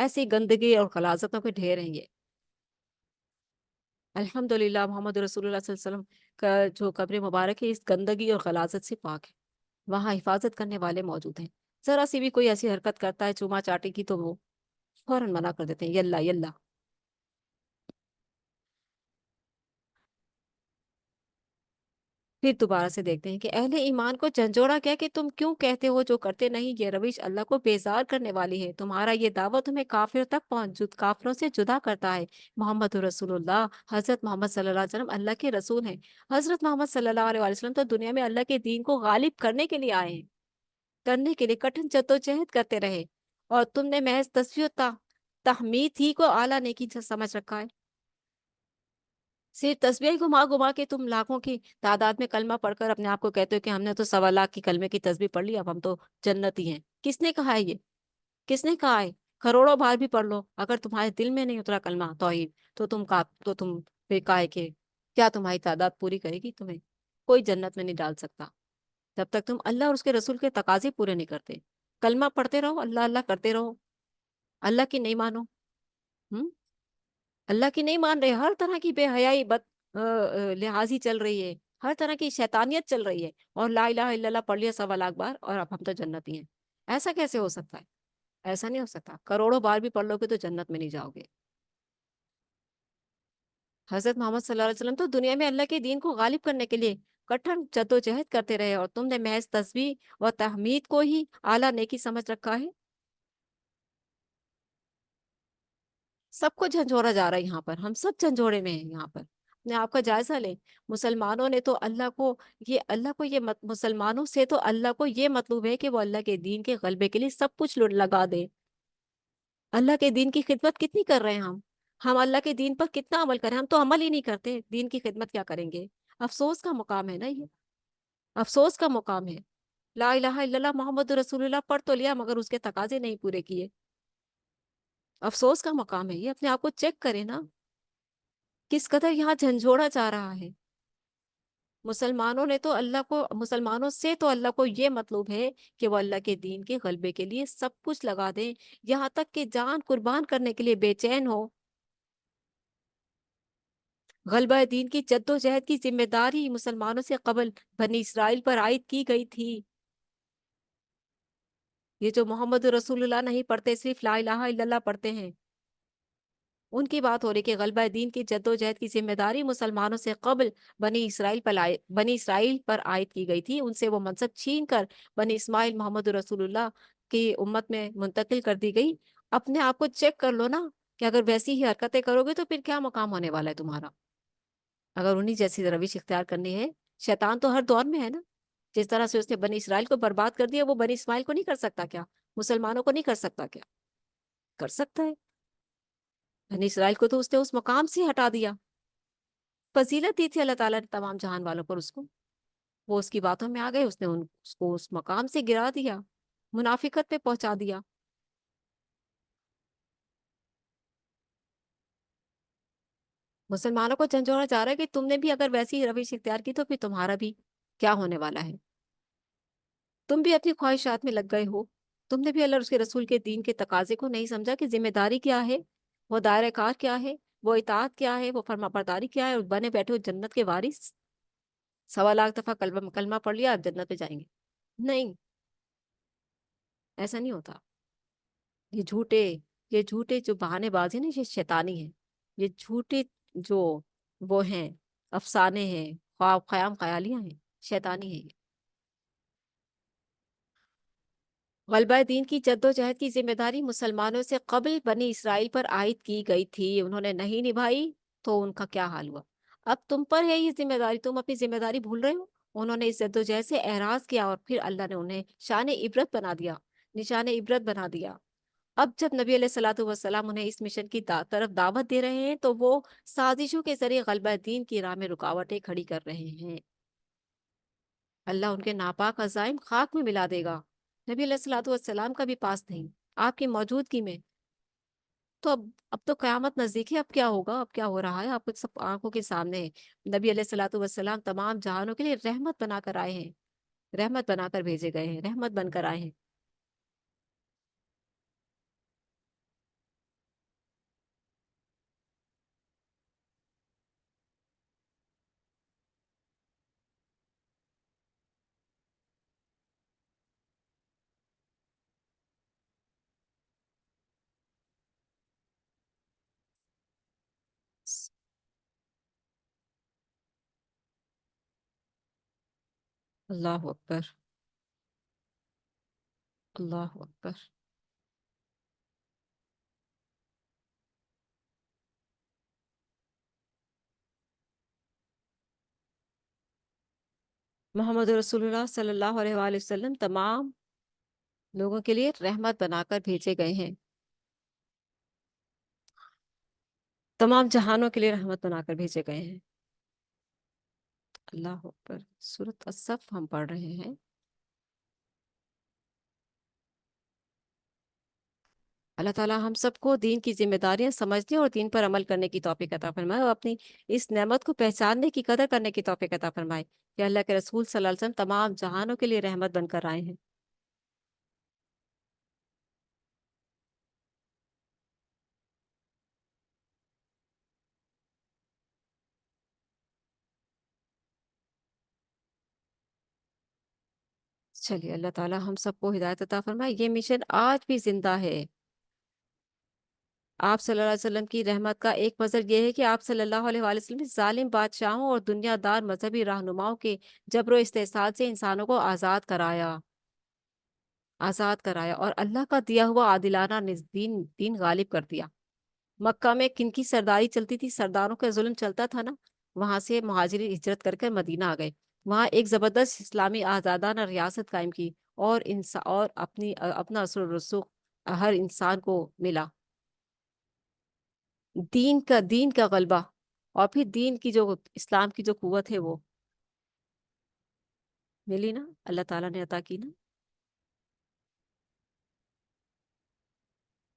ایسی گندگی اور غلاظتوں کے ڈھیر ہیں یہ۔ الحمدللہ محمد رسول اللہ صلی اللہ علیہ وسلم کا جو قبر مبارک ہے اس گندگی اور غلاظت سے پاک ہے، وہاں حفاظت کرنے والے موجود ہیں۔ ذرا سی بھی کوئی ایسی حرکت کرتا ہے چوما چاٹی کی تو وہ فوراً منع کر دیتے ہیں، یلا یلا۔ پھر دوبارہ سے دیکھتے ہیں کہ اہل ایمان کو جھنجھوڑا کیا کہ تم کیوں کہتے ہو جو کرتے نہیں، یہ روش اللہ کو بیزار کرنے والی ہے، تمہارا یہ دعوت تمہیں کافروں تک کافروں سے جدا کرتا ہے۔ محمد رسول اللہ، حضرت محمد صلی اللہ علیہ وسلم اللہ کے رسول ہیں۔ حضرت محمد صلی اللہ علیہ وسلم تو دنیا میں اللہ کے دین کو غالب کرنے کے لیے آئے ہیں، کرنے کے لیے کٹھن جدوجہد کرتے رہے، اور تم نے محض تصفیہ و تحمید ہی کو اعلیٰ نیکی سمجھ رکھا ہے۔ صرف تسبیح گھما گھما کے تم لاکھوں کی تعداد میں کلمہ پڑھ کر اپنے آپ کو کہتے ہو کہ ہم نے تو 1.25 لاکھ کی کلمے کی تسبیح پڑھ لی، اب ہم تو جنتی ہیں۔ کس نے کہا ہے یہ؟ کس نے کہا ہے؟ کروڑوں بار بھی پڑھ لو، اگر تمہارے دل میں نہیں اترا کلمہ توحید تو تم پھر کہے کہ کیا تمہاری تعداد پوری کرے گی تمہیں؟ کوئی جنت میں نہیں ڈال سکتا جب تک تم اللہ اور اس کے رسول کے تقاضے پورے نہیں کرتے۔ کلمہ پڑھتے رہو، اللہ اللہ کرتے رہو، اللہ کی نہیں مانو، اللہ کی نہیں مان رہے، ہر طرح کی بے حیائی لحاظی چل رہی ہے، ہر طرح کی شیطانیت چل رہی ہے، اور لا الہ الا اللہ پڑھ لیا 1.25 لاکھ بار اور اب ہم تو جنتی ہیں۔ ایسا کیسے ہو سکتا ہے؟ ایسا نہیں ہو سکتا، کروڑوں بار بھی پڑھ لو گے تو جنت میں نہیں جاؤ گے۔ حضرت محمد صلی اللہ علیہ وسلم تو دنیا میں اللہ کے دین کو غالب کرنے کے لیے کٹھن جدوجہد کرتے رہے، اور تم نے محض تسبیح و تحمید کو ہی اعلیٰ نیکی سمجھ رکھا ہے۔ سب کو جھنجھوڑا جا رہا ہے یہاں پر، ہم سب جھنجھوڑے میں ہیں یہاں پر، اپنے آپ کا جائزہ لیں۔ مسلمانوں نے تو مسلمانوں سے تو اللہ کو یہ مطلوب ہے کہ وہ اللہ کے دین کے غلبے کے لیے سب کچھ لگا دے۔ اللہ کے دین کی خدمت کتنی کر رہے ہیں ہم اللہ کے دین پر کتنا عمل کریں، ہم تو عمل ہی نہیں کرتے، دین کی خدمت کیا کریں گے؟ افسوس کا مقام ہے نا یہ، افسوس کا مقام ہے۔ لا الہ الا اللہ محمد رسول اللہ پڑھ تو لیا مگر اس کے تقاضے نہیں پورے کیے، افسوس کا مقام ہے یہ۔ اپنے آپ کو چیک کریں نا، کس قدر یہاں جھنجھوڑا جا رہا ہے۔ مسلمانوں سے تو اللہ کو یہ مطلوب ہے کہ وہ اللہ کے دین کے غلبے کے لیے سب کچھ لگا دیں، یہاں تک کہ جان قربان کرنے کے لیے بے چین ہو۔ غلبہ دین کی جد و جہد کی ذمہ داری مسلمانوں سے قبل بنی اسرائیل پر عائد کی گئی تھی۔ یہ جو محمد رسول اللہ نہیں پڑھتے، صرف لا الہ الا اللہ پڑھتے ہیں، ان کی بات ہو رہی کہ غلبہ دین کی جد و جہد کی ذمہ داری مسلمانوں سے قبل بنی اسرائیل پر عائد کی گئی تھی، ان سے وہ منصب چھین کر بنی اسماعیل محمد رسول اللہ کی امت میں منتقل کر دی گئی۔ اپنے آپ کو چیک کر لو نا کہ اگر ویسی ہی حرکتیں کرو گے تو پھر کیا مقام ہونے والا ہے تمہارا، اگر انہی جیسی روش اختیار کرنی ہے۔ شیطان تو ہر دور میں ہے نا، جس طرح سے اس نے بنی اسرائیل کو برباد کر دیا، وہ بنی اسماعیل کو نہیں کر سکتا کیا؟ مسلمانوں کو نہیں کر سکتا کیا؟ کر سکتا ہے۔ بنی اسرائیل کو تو اس نے اس مقام سے ہٹا دیا، فضیلت دی تھی اللہ تعالیٰ نے تمام جہان والوں پر اس کو، وہ اس کی باتوں میں آ گئے، اس نے اس کو اس مقام سے گرا دیا، منافقت پہ پہنچا دیا۔ مسلمانوں کو جھنجھوڑا جا رہا ہے کہ تم نے بھی اگر ویسی روش اختیار کی تو پھر تمہارا بھی کیا ہونے والا ہے؟ تم بھی اپنی خواہشات میں لگ گئے ہو، تم نے بھی اللہ اور اس کے رسول کے دین کے تقاضے کو نہیں سمجھا کہ ذمہ داری کیا ہے، وہ دائرہ کار کیا ہے، وہ اطاعت کیا ہے، وہ فرما برداری کیا ہے، اور بنے بیٹھے ہو جنت کے وارث۔ 1.25 لاکھ دفعہ کلمہ پڑھ لیا آپ جنت میں جائیں گے؟ نہیں، ایسا نہیں ہوتا۔ یہ جھوٹے یہ جھوٹے جو بہانے بازی نا، یہ شیطانی ہے، یہ جھوٹے جو وہ ہیں، افسانے ہیں، خواب خیام خیالیاں ہیں، شیطانی ہے یہ۔ غلبہ دین کی جد و جہد کی ذمہ داری مسلمانوں سے قبل بنی اسرائیل پر عائد کی گئی تھی، انہوں نے نہیں نبھائی تو ان کا کیا حال ہوا؟ اب تم پر ہے یہ ذمہ داری، تم اپنی ذمہ داری بھول رہے ہو۔ انہوں نے اس جد و جہد سے اعراض کیا اور پھر اللہ نے انہیں شان عبرت بنا دیا، نشان عبرت بنا دیا۔ اب جب نبی علیہ الصلوۃ والسلام انہیں اس مشن کی طرف دعوت دے رہے ہیں تو وہ سازشوں کے ذریعے غلبہ دین کی راہ میں رکاوٹیں کھڑی کر رہے ہیں۔ اللہ ان کے ناپاک عزائم خاک میں ملا دے گا، نبی علیہ الصلوۃ والسلام کا بھی پاس نہیں، آپ کی موجودگی میں۔ تو اب تو قیامت نزدیک ہے، اب کیا ہوگا، اب کیا ہو رہا ہے، آپ کو سب آنکھوں کے سامنے ہے۔ نبی علیہ الصلوۃ والسلام تمام جہانوں کے لیے رحمت بنا کر آئے ہیں، رحمت بنا کر بھیجے گئے ہیں، رحمت بن کر آئے ہیں۔ اللہ اکبر، اللہ اکبر۔ محمد رسول اللہ صلی اللہ علیہ وآلہ وسلم تمام لوگوں کے لیے رحمت بنا کر بھیجے گئے ہیں، تمام جہانوں کے لیے رحمت بنا کر بھیجے گئے ہیں۔ اللہ اکبر۔ سورۃ الصف ہم پڑھ رہے ہیں۔ اللہ تعالیٰ ہم سب کو دین کی ذمہ داریاں سمجھنے اور دین پر عمل کرنے کی توفیق عطا فرمائے، اور اپنی اس نعمت کو پہچاننے کی قدر کرنے کی توفیق عطا فرمائے کہ اللہ کے رسول صلی اللہ علیہ وسلم تمام جہانوں کے لیے رحمت بن کر آئے ہیں۔ چلیے، اللہ تعالیٰ ہم سب کو ہدایت عطا فرمائے۔ یہ مشن آج بھی زندہ ہے۔ آپ صلی اللہ علیہ وسلم کی رحمت کا ایک مظہر یہ ہے کہ آپ صلی اللہ علیہ وآلہ وسلم نے ظالم بادشاہوں اور دنیا دار مذہبی رہنماؤں کے جبر و استحصال سے انسانوں کو آزاد کرایا اور اللہ کا دیا ہوا عادلانہ دین غالب کر دیا۔ مکہ میں کن کی سرداری چلتی تھی، سرداروں کا ظلم چلتا تھا نا، وہاں سے مہاجرین ہجرت کر کر مدینہ آ گئے، وہاں ایک زبردست اسلامی آزادانہ ریاست قائم کی، اور اپنا اثر و رسوخ ہر انسان کو ملا، دین کا غلبہ، اور پھر دین کی جو اسلام کی جو قوت ہے وہ ملی نا، اللہ تعالیٰ نے عطا کی نا۔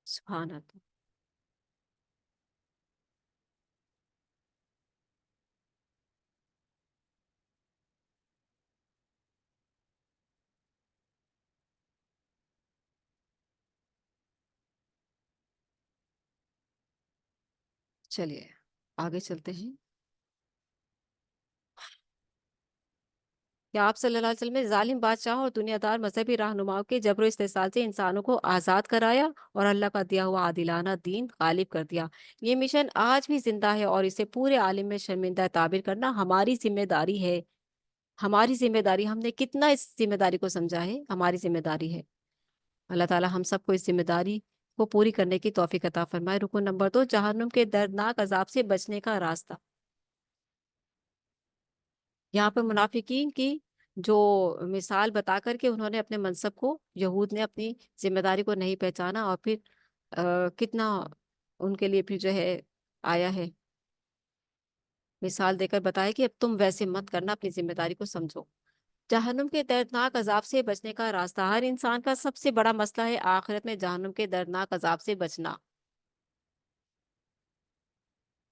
سبحان اللہ۔ چلیے آگے چلتے ہیں کہ آپ صلی اللہ علیہ وسلم نے ظالم بادشاہوں اور دنیا دار مذہبی رہنماؤں کے جبر و استحصال سے انسانوں کو آزاد کرایا اور اللہ کا دیا ہوا عادلانہ دین غالب کر دیا۔ یہ مشن آج بھی زندہ ہے اور اسے پورے عالم میں شرمندہ تعبیر کرنا ہماری ذمہ داری ہے۔ ہماری ذمہ داری، ہم نے کتنا اس ذمہ داری کو سمجھا ہے، ہماری ذمہ داری ہے۔ اللہ تعالی ہم سب کو اس ذمہ داری کو پوری کرنے کی توفیق عطا فرمائے۔ رکن نمبر 2، جہنم کے دردناک عذاب سے بچنے کا راستہ۔ یہاں پہ منافقین کی جو مثال بتا کر کے انہوں نے اپنے منصب کو، یہود نے اپنی ذمہ داری کو نہیں پہچانا، اور پھر کتنا ان کے لیے پھر جو ہے آیا ہے مثال دے کر بتایا کہ اب تم ویسے مت کرنا، اپنی ذمہ داری کو سمجھو۔ جہنم کے دردناک عذاب سے بچنے کا راستہ، ہر انسان کا سب سے بڑا مسئلہ ہے آخرت میں جہنم کے دردناک عذاب سے بچنا۔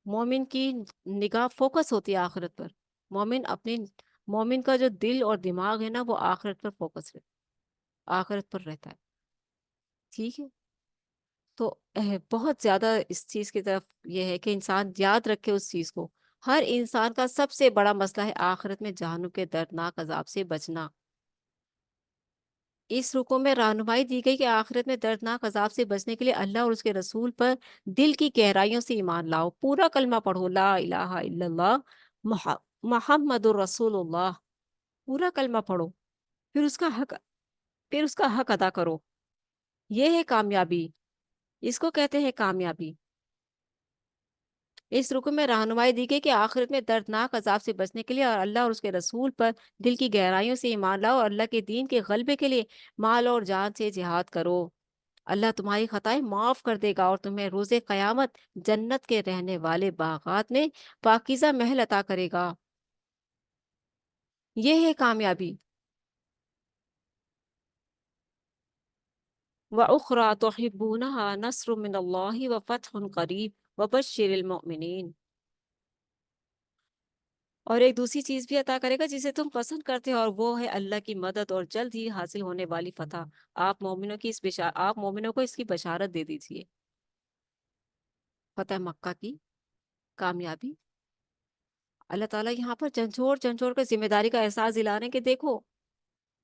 مومن کی نگاہ فوکس ہوتی ہے آخرت پر، مومن اپنی مومن کا جو دل اور دماغ ہے نا وہ آخرت پر فوکس ہے، آخرت پر رہتا ہے، ٹھیک ہے؟ تو بہت زیادہ اس چیز کی طرف یہ ہے کہ انسان یاد رکھے اس چیز کو، ہر انسان کا سب سے بڑا مسئلہ ہے آخرت میں جہنم کے دردناک عذاب سے بچنا۔ اس رکو میں رہنمائی دی گئی کہ آخرت میں دردناک عذاب سے بچنے کے لیے اللہ اور اس کے رسول پر دل کی گہرائیوں سے ایمان لاؤ، پورا کلمہ پڑھو، لا الہ الا اللہ مح- محمد الرسول اللہ، پورا کلمہ پڑھو، پھر اس کا حق پھر اس کا حق ادا کرو۔ یہ ہے کامیابی، اس کو کہتے ہیں کامیابی۔ اس رکو میں رہنمائی دی گئی کہ آخرت میں دردناک عذاب سے بچنے کے لیے اور اللہ اور اس کے رسول پر دل کی گہرائیوں سے ایمان لاؤ، اور اللہ کے دین کے غلبے کے لیے مال اور جان سے جہاد کرو۔ اللہ تمہاری خطائیں معاف کر دے گا اور تمہیں روز قیامت جنت کے رہنے والے باغات میں پاکیزہ محل عطا کرے گا۔ یہ ہے کامیابی۔ وَأُخْرَى تُحِبُّونَهَا نَصْرٌ مِّنَ اللَّهِ وَفَتْحٌ قَرِيبٌ وَبَشِّرِ الْمُؤْمِنِينَ۔ اور ایک دوسری چیز بھی عطا کرے گا جسے تم پسند کرتے ہو، اور وہ ہے اللہ کی مدد اور جلد ہی حاصل ہونے والی فتح۔ آپ مومنوں کو اس کی بشارت دے دیجیے، فتح مکہ کی کامیابی۔ اللہ تعالیٰ یہاں پر جھنجھوڑ جھنجھوڑ کر ذمہ داری کا احساس دلا رہے ہیں کہ دیکھو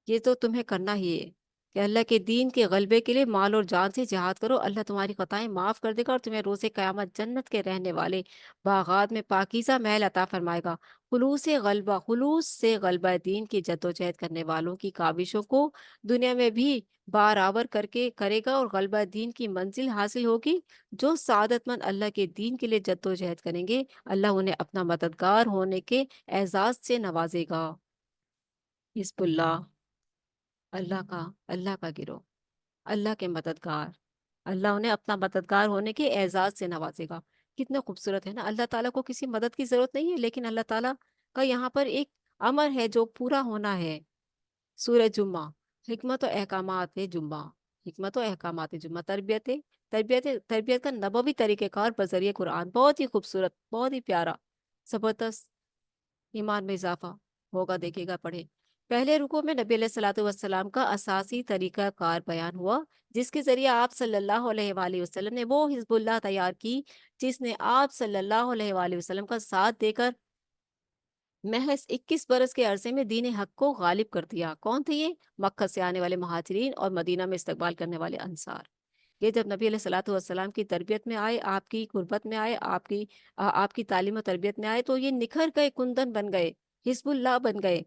یہ تو تمہیں کرنا ہی ہے، کہ اللہ کے دین کے غلبے کے لیے مال اور جان سے جہاد کرو، اللہ تمہاری خطائیں معاف کر دے گا اور تمہیں روز قیامت جنت کے رہنے والے باغات میں پاکیزہ محل عطا فرمائے گا۔ خلوص سے غلبہ دین کی جدوجہد کرنے والوں کی کاوشوں کو دنیا میں بھی بارآور کرے گا اور غلبہ دین کی منزل حاصل ہوگی۔ جو سعادت مند اللہ کے دین کے لیے جدوجہد کریں گے، اللہ انہیں اپنا مددگار ہونے کے اعزاز سے نوازے گا۔ حزب اللہ، اللہ کا گروہ، اللہ کے مددگار، اللہ انہیں اپنا مددگار ہونے کے اعزاز سے نوازے گا۔ کتنا خوبصورت ہے نا، اللہ تعالیٰ کو کسی مدد کی ضرورت نہیں ہے، لیکن اللہ تعالیٰ کا یہاں پر ایک امر ہے جو پورا ہونا ہے۔ سورہ جمعہ، حکمت و احکامات جمعہ، حکمت و احکامات جمعہ، تربیت کا نبوی طریقہ کار بذریعہ قرآن، بہت ہی خوبصورت، بہت ہی پیارا، زبردست، ایمان میں اضافہ ہوگا، دیکھے گا، پڑھے۔ پہلے رکوع میں نبی علیہ الصلوۃ والسلام کا اساسی طریقہ کار بیان ہوا، جس کے ذریعے آپ صلی اللہ علیہ وآلہ وسلم نے وہ حزب اللہ تیار کی جس نے آپ صلی اللہ علیہ وآلہ وسلم کا ساتھ دے کر محض 21 برس کے عرصے میں دین حق کو غالب کر دیا۔ کون تھے یہ؟ مکہ سے آنے والے مہاجرین اور مدینہ میں استقبال کرنے والے انصار۔ یہ جب نبی علیہ الصلوۃ والسلام کی تربیت میں آئے، آپ کی قربت میں آئے، آپ کی تعلیم و تربیت میں آئے، تو یہ نکھر گئے، کندن بن گئے، حزب اللہ بن گئے،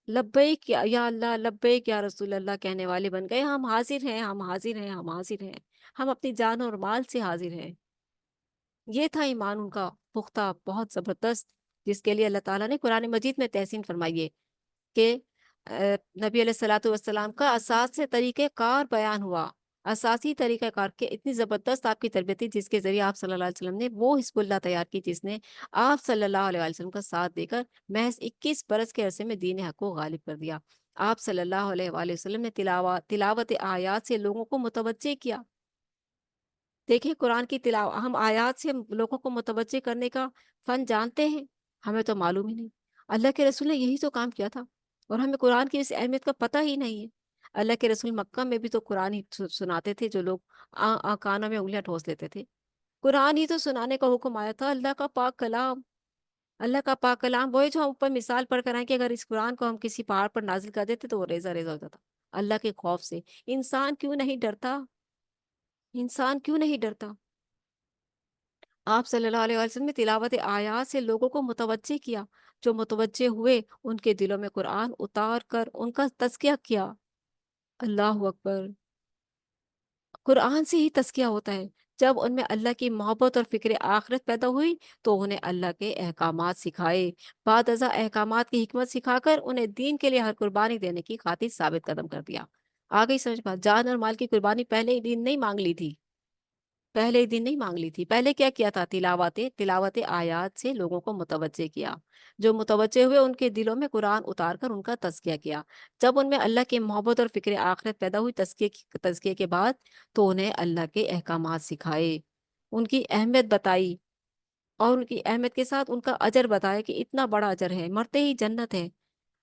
لبیک یا اللہ، لبیک یا رسول اللہ کہنے والے بن گئے۔ ہم حاضر ہیں، ہم حاضر ہیں، ہم حاضر ہیں، ہم اپنی جان اور مال سے حاضر ہیں۔ یہ تھا ایمان ان کا پختہ، بہت زبردست، جس کے لیے اللہ تعالیٰ نے قرآن مجید میں تحسین فرمائی ہے کہ نبی علیہ الصلوۃ والسلام کا اساس سے طریقہ کار بیان ہوا، اساسی طریقہ کار کے اتنی زبردست آپ کی تربیت تھی، جس کے ذریعے آپ صلی اللہ علیہ وسلم نے وہ حزب اللہ تیار کی جس نے آپ صلی اللہ علیہ وسلم کا ساتھ دے کر محض 21 برس کے عرصے میں دین حق کو غالب کر دیا۔ آپ صلی اللہ علیہ وآلہ وسلم نے تلاوت آیات سے لوگوں کو متوجہ کیا۔ دیکھیں، قرآن کی تلاوت، ہم آیات سے لوگوں کو متوجہ کرنے کا فن جانتے ہیں؟ ہمیں تو معلوم ہی نہیں۔ اللہ کے رسول نے یہی تو کام کیا تھا، اور ہمیں قرآن کی اس اہمیت کا پتہ ہی نہیں ہے۔ اللہ کے رسول مکہ میں بھی تو قرآن ہی سناتے تھے، جو لوگ کانوں میں انگلیاں ٹھوس لیتے تھے۔ قرآن ہی تو سنانے کا حکم آیا تھا، اللہ کا پاک کلام، اللہ کا پاک کلام، وہی جو ہم اوپر مثال پڑھ کر آئیں کہ اگر اس قرآن کو ہم کسی پہاڑ پر نازل کر دیتے تو وہ ریزہ ریزہ ہو جاتا۔ اللہ کے خوف سے انسان کیوں نہیں ڈرتا؟ انسان کیوں نہیں ڈرتا؟ آپ صلی اللہ علیہ وسلم نے تلاوت آیات سے لوگوں کو متوجہ کیا، جو متوجہ ہوئے ان کے دلوں میں قرآن اتار کر ان کا تزکیہ کیا۔ اللہ اکبر! قرآن سے ہی تزکیہ ہوتا ہے۔ جب ان میں اللہ کی محبت اور فکر آخرت پیدا ہوئی تو انہیں اللہ کے احکامات سکھائے، بعد ازاں احکامات کی حکمت سکھا کر انہیں دین کے لیے ہر قربانی دینے کی خاطر ثابت قدم کر دیا۔ آگئی سمجھ بات؟ جان اور مال کی قربانی پہلے ہی دین نہیں مانگ لی تھی، پہلے ہی دن نہیں مانگ لی تھی، پہلے کیا کیا تھا؟ تلاوت آیات سے لوگوں کو متوجہ کیا، جو متوجہ ہوئے ان کے دلوں میں قرآن اتار کر ان کا تزکیہ کیا۔ جب ان میں اللہ کی محبت اور فکر آخرت پیدا ہوئی تزکیے کے بعد، تو انہیں اللہ کے احکامات سکھائے، ان کی اہمیت بتائی، اور ان کی اہمیت کے ساتھ ان کا اجر بتایا کہ اتنا بڑا اجر ہے، مرتے ہی جنت ہے۔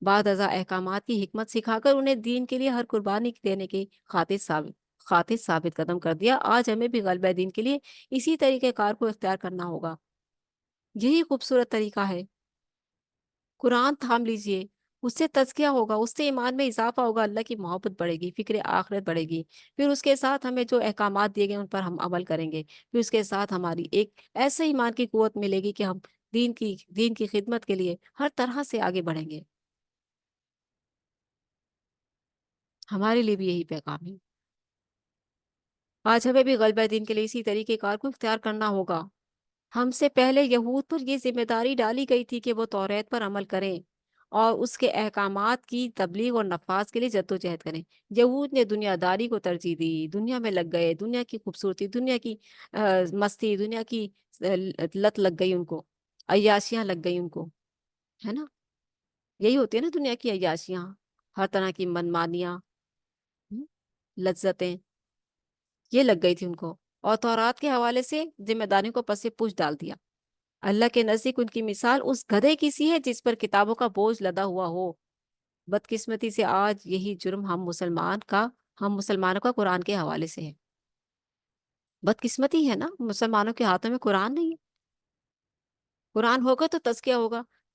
بعد ازاں احکامات کی حکمت سکھا کر انہیں دین کے لیے ہر قربانی دینے کی خاطر ثابت قدم کر دیا۔ آج ہمیں بھی غلبہ دین کے لیے اسی طریقہ کار کو اختیار کرنا ہوگا۔ یہی خوبصورت طریقہ ہے۔ قرآن تھام لیجئے، اس سے تزکیہ ہوگا، اس سے ایمان میں اضافہ ہوگا، اللہ کی محبت بڑھے گی، فکر آخرت بڑھے گی، پھر اس کے ساتھ ہمیں جو احکامات دیے گئے ان پر ہم عمل کریں گے، پھر اس کے ساتھ ہماری ایک ایسے ایمان کی قوت ملے گی کہ ہم دین کی خدمت کے لیے ہر طرح سے آگے بڑھیں گے۔ ہمارے لیے بھی یہی پیغام ہے۔ آج ہمیں بھی غلبہ دین کے لیے اسی طریقہ کار کو اختیار کرنا ہوگا۔ ہم سے پہلے یہود پر یہ ذمہ داری ڈالی گئی تھی کہ وہ توریت پر عمل کریں اور اس کے احکامات کی تبلیغ اور نفاذ کے لیے جدوجہد کریں۔ یہود نے دنیا داری کو ترجیح دی، دنیا میں لگ گئے، دنیا کی خوبصورتی، دنیا کی مستی، دنیا کی لت لگ گئی ان کو، عیاشیاں لگ گئی ان کو، ہے نا؟ یہی ہوتی ہے نا دنیا کی عیاشیاں، ہر طرح کی منمانیاں، لذتیں، یہ لگ گئی تھی ان کو، اور تورات کے حوالے سے ذمہ داریوں کو پس پوچھ ڈال دیا۔ اللہ کے نزدیک ان کی مثال اس گدھے کی سی ہے جس پر کتابوں کا بوجھ لدا ہوا ہو۔ بدقسمتی سے آج یہی جرم ہم مسلمانوں کا قرآن کے حوالے سے ہے۔ بدقسمتی ہے نا، مسلمانوں کے ہاتھوں میں قرآن نہیں ہے۔ قرآن ہوگا تو تزکیہ ہوگا،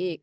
1,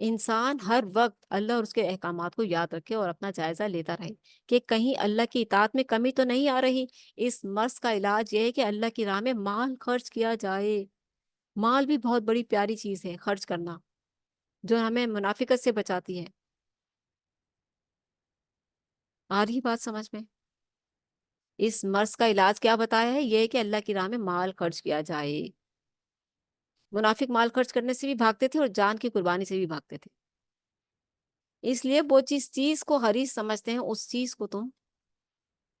انسان ہر وقت اللہ اور اس کے احکامات کو یاد رکھے اور اپنا جائزہ لیتا رہے کہ کہیں اللہ کی اطاعت میں کمی تو نہیں آ رہی۔ اس مرض کا علاج یہ ہے کہ اللہ کی راہ میں مال خرچ کیا جائے۔ مال بھی بہت بڑی پیاری چیز ہے خرچ کرنا، جو ہمیں منافقت سے بچاتی ہے۔ آ رہی بات سمجھ میں؟ اس مرض کا علاج کیا بتایا ہے؟ یہ ہے کہ اللہ کی راہ میں مال خرچ کیا جائے۔ منافق مال خرچ کرنے سے بھی بھاگتے تھے اور جان کی قربانی سے بھی بھاگتے تھے۔ اس لیے وہ چیز کو حریص سمجھتے ہیں، اس چیز کو تم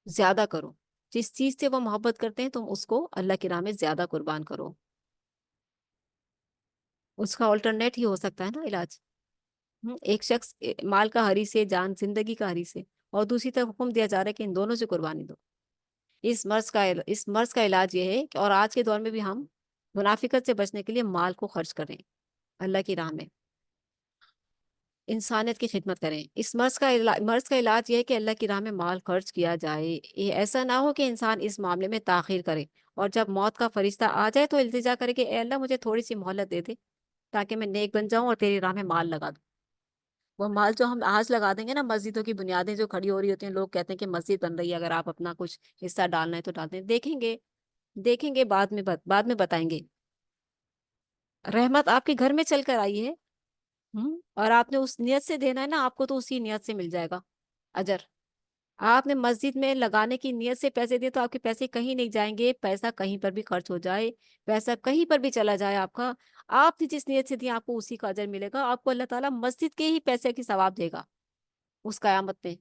زیادہ کرو۔ جس چیز سے وہ محبت کرتے ہیں تم اس کو اللہ کی راہ میں زیادہ قربان کرو۔ اس کا آلٹرنیٹ ہی ہو سکتا ہے نا علاج۔ ایک شخص مال کا حریص ہے، جان زندگی کا حریص ہے، اور دوسری طرف حکم دیا جا رہا ہے کہ ان دونوں سے قربانی دو۔ اس مرض کا علاج یہ ہے کہ اور آج کے دور میں بھی ہم منافقت سے بچنے کے لیے مال کو خرچ کریں، اللہ کی راہ میں انسانیت کی خدمت کریں۔ اس مرض کا علاج یہ ہے کہ اللہ کی راہ میں مال خرچ کیا جائے۔ یہ ایسا نہ ہو کہ انسان اس معاملے میں تاخیر کرے اور جب موت کا فرشتہ آ جائے تو التجا کرے کہ اے اللہ مجھے تھوڑی سی مہلت دے دے تاکہ میں نیک بن جاؤں اور تیری راہ میں مال لگا دوں۔ وہ مال جو ہم آج لگا دیں گے نا، مسجدوں کی بنیادیں جو کھڑی ہو رہی ہوتی ہیں، لوگ کہتے ہیں کہ مسجد بن رہی ہے، اگر آپ اپنا کچھ حصہ ڈالنا ہے تو ڈال دیں۔ دیکھیں گے بعد میں بتائیں گے۔ رحمت آپ کے گھر میں چل کر آئی ہے، اور آپ نے اس نیت سے دینا ہے نا، آپ کو تو اسی نیت سے مل جائے گا اجر۔ آپ نے مسجد میں لگانے کی نیت سے پیسے دیے تو آپ کے پیسے کہیں نہیں جائیں گے۔ پیسہ کہیں پر بھی خرچ ہو جائے، پیسہ کہیں پر بھی چلا جائے آپ کا، آپ نے جس نیت سے دیا آپ کو اسی کا اجر ملے گا۔ آپ کو اللہ تعالیٰ مسجد کے ہی پیسے کی ثواب دے گا اس قیامت میں۔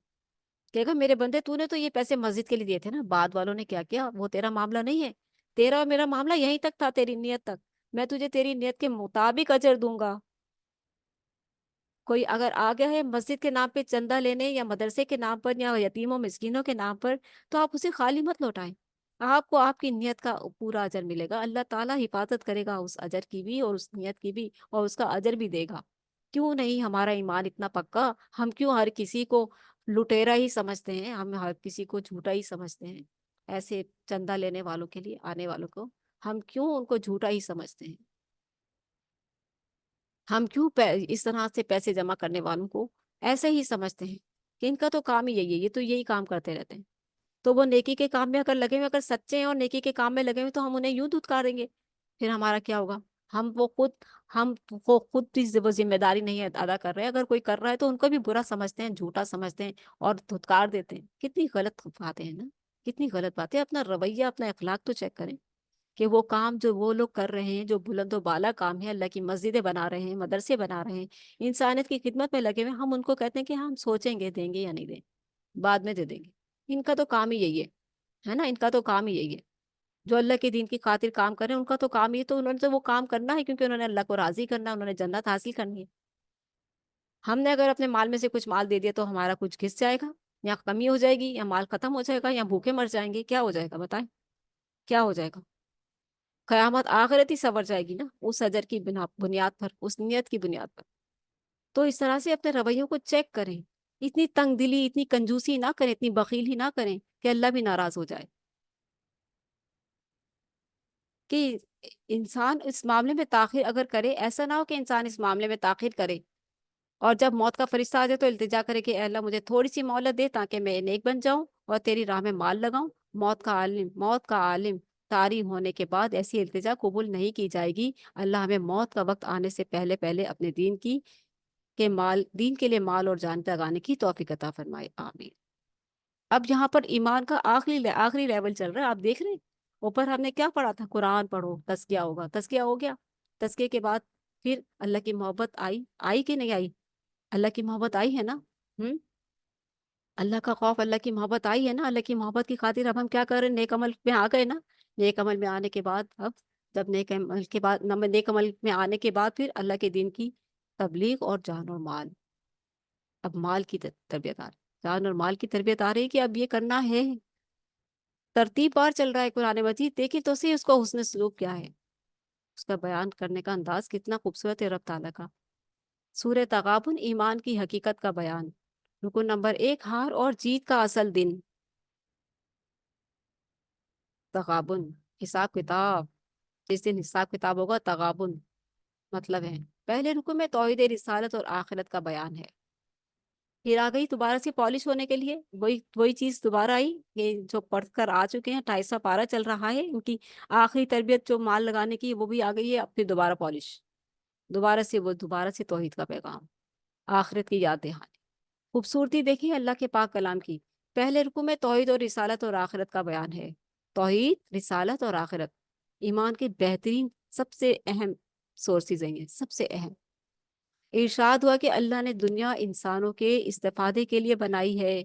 کہے گا میرے بندے تو نے تو یہ پیسے مسجد کے لیے دیے تھے نا، بعد والوں نے کیا کیا وہ تیرا معاملہ نہیں ہے۔ تیرا اور میرا معاملہ یہیں تک تھا، تیری نیت تک۔ میں تجھے تیری نیت کے مطابق اجر دوں گا۔ کوئی اگر آ گیا ہے مسجد کے نام پہ چندہ لینے یا مدرسے کے نام پر یا یتیموں مسکینوں کے نام پر، تو آپ اسے خالی مت لوٹائیں۔ آپ کو آپ کی نیت کا پورا اجر ملے گا۔ اللہ تعالیٰ حفاظت کرے گا اس اجر کی بھی اور اس نیت کی بھی، اور اس کا اجر بھی دے گا۔ کیوں نہیں ہمارا ایمان اتنا پکا؟ ہم کیوں ہر کسی کو لٹیرا ہی سمجھتے ہیں؟ ہم ہر کسی کو جھوٹا ہی سمجھتے ہیں؟ ایسے چندہ لینے والوں کے لیے آنے والوں کو ہم کیوں ان کو جھوٹا ہی سمجھتے ہیں؟ ہم کیوں اس طرح سے پیسے جمع کرنے والوں کو ایسے ہی سمجھتے ہیں کہ ان کا تو کام ہی یہی ہے، یہ تو یہی کام کرتے رہتے ہیں؟ تو وہ نیکی کے کام میں اگر لگے ہوئے، اگر سچے ہیں اور نیکی کے کام میں لگے ہوئے، تو ہم انہیں یوں دھتکاریں گے، پھر ہمارا کیا ہوگا؟ ہم وہ خود ہم وہ خود بھی وہ ذمہ داری نہیں ادا کر رہے۔ اگر کوئی کر رہا ہے تو ان کو بھی برا سمجھتے ہیں، جھوٹا سمجھتے ہیں اور دھتکار دیتے ہیں۔ کتنی غلط باتیں ہیں نا، کتنی غلط باتیں۔ اپنا رویہ، اپنا اخلاق تو چیک کریں کہ وہ کام جو وہ لوگ کر رہے ہیں، جو بلند و بالا کام ہے، اللہ کی مسجدیں بنا رہے ہیں، مدرسے بنا رہے ہیں، انسانیت کی خدمت میں لگے ہوئے، ہم ان کو کہتے ہیں کہ ہم سوچیں گے دیں گے یا نہیں دیں، بعد میں دے دیں گے۔ ان کا تو کام ہی یہی ہے نا، ان کا تو کام ہی یہی ہے۔ جو اللہ کے دین کی خاطر کام کر رہے ہیں ان کا تو کام یہ، تو انہوں نے تو وہ کام کرنا ہے کیونکہ انہوں نے اللہ کو راضی کرنا ہے، انہوں نے جنت حاصل کرنی ہے۔ ہم نے اگر اپنے مال میں سے کچھ مال دے دیا تو ہمارا کچھ گھس جائے گا، یا کمی ہو جائے گی، یا مال ختم ہو جائے گا، یا بھوکے مر جائیں گے؟ کیا ہو جائے گا بتائیں؟ کیا ہو جائے گا؟ قیامت آخرت ہی سنور جائے گی نا اس اجر کی بنیاد پر، اس نیت کی بنیاد پر۔ تو اس طرح سے اپنے رویوں کو چیک کریں۔ اتنی تنگ دلی، اتنی کنجوسی نہ کریں، اتنی بخیل ہی نہ کریں کہ اللہ بھی ناراض ہو جائے۔ کہ انسان اس معاملے میں تاخیر اگر کرے، ایسا نہ ہو کہ انسان اس معاملے میں تاخیر کرے اور جب موت کا فرشتہ آ جائے تو التجا کرے کہ اے اللہ مجھے تھوڑی سی مہلت دے تاکہ میں نیک بن جاؤں اور تیری راہ میں مال لگاؤں۔ موت کا عالم طاری ہونے کے بعد ایسی التجا قبول نہیں کی جائے گی۔ اللہ ہمیں موت کا وقت آنے سے پہلے پہلے اپنے دین کے لیے مال اور جان لگانے کی توفیق عطا فرمائے، آمین۔ اب یہاں پر ایمان کا آخری لیول چل رہا ہے، آپ دیکھ رہے ہیں۔ اوپر ہم نے کیا پڑھا تھا؟ قرآن پڑھو، تزکیہ ہوگا، تزکیہ ہو گیا۔ تزکیے کے بعد پھر اللہ کی محبت آئی کہ نہیں آئی؟ اللہ کی محبت آئی ہے نا؟ ہم اللہ کا خوف، اللہ کی محبت آئی ہے نا؟ اللہ کی محبت کی خاطر اب ہم کیا کر رہے ہیں؟ نیک عمل میں آ گئے نا؟ نیک عمل میں آنے کے بعد اب جب نیک عمل میں آنے کے بعد پھر اللہ کے دین کی تبلیغ اور جان اور مال، اب مال کی تربیت آ رہی، جان اور مال کی تربیت آ رہی ہے کہ اب یہ کرنا ہے۔ ترتیب بار چل رہا ہے قرآن مجید، دیکھیں تو صحیح اس کو حسن سلوک کیا ہے، اس کا بیان کرنے کا انداز کتنا خوبصورت ہے رب تعالیٰ کا۔ سورہ تغابن، ایمان کی حقیقت کا بیان۔ رکن نمبر 1، ہار اور جیت کا اصل دن۔ تغابن، حساب کتاب، جس دن حساب کتاب ہوگا، تغابن مطلب ہے پہلے رکو میں توحید رسالت اور آخرت کا بیان ہے۔ پھر آ گئی دوبارہ سے پالش ہونے کے لیے، وہی چیز دوبارہ آئی کہ جو پڑھ کر آ چکے ہیں، 250 پارہ چل رہا ہے، ان کی آخری تربیت جو مال لگانے کی وہ بھی آ گئی ہے، اب پھر دوبارہ پالش، دوبارہ سے توحید کا پیغام، آخرت کی یاد دہانی۔ خوبصورتی دیکھیں اللہ کے پاک کلام کی۔ پہلے رکوع میں توحید اور رسالت اور آخرت کا بیان ہے۔ توحید، رسالت اور آخرت ایمان کے بہترین سب سے اہم سورسز ہیں، سب سے اہم۔ ارشاد ہوا کہ اللہ نے دنیا انسانوں کے استفادے کے لیے بنائی ہے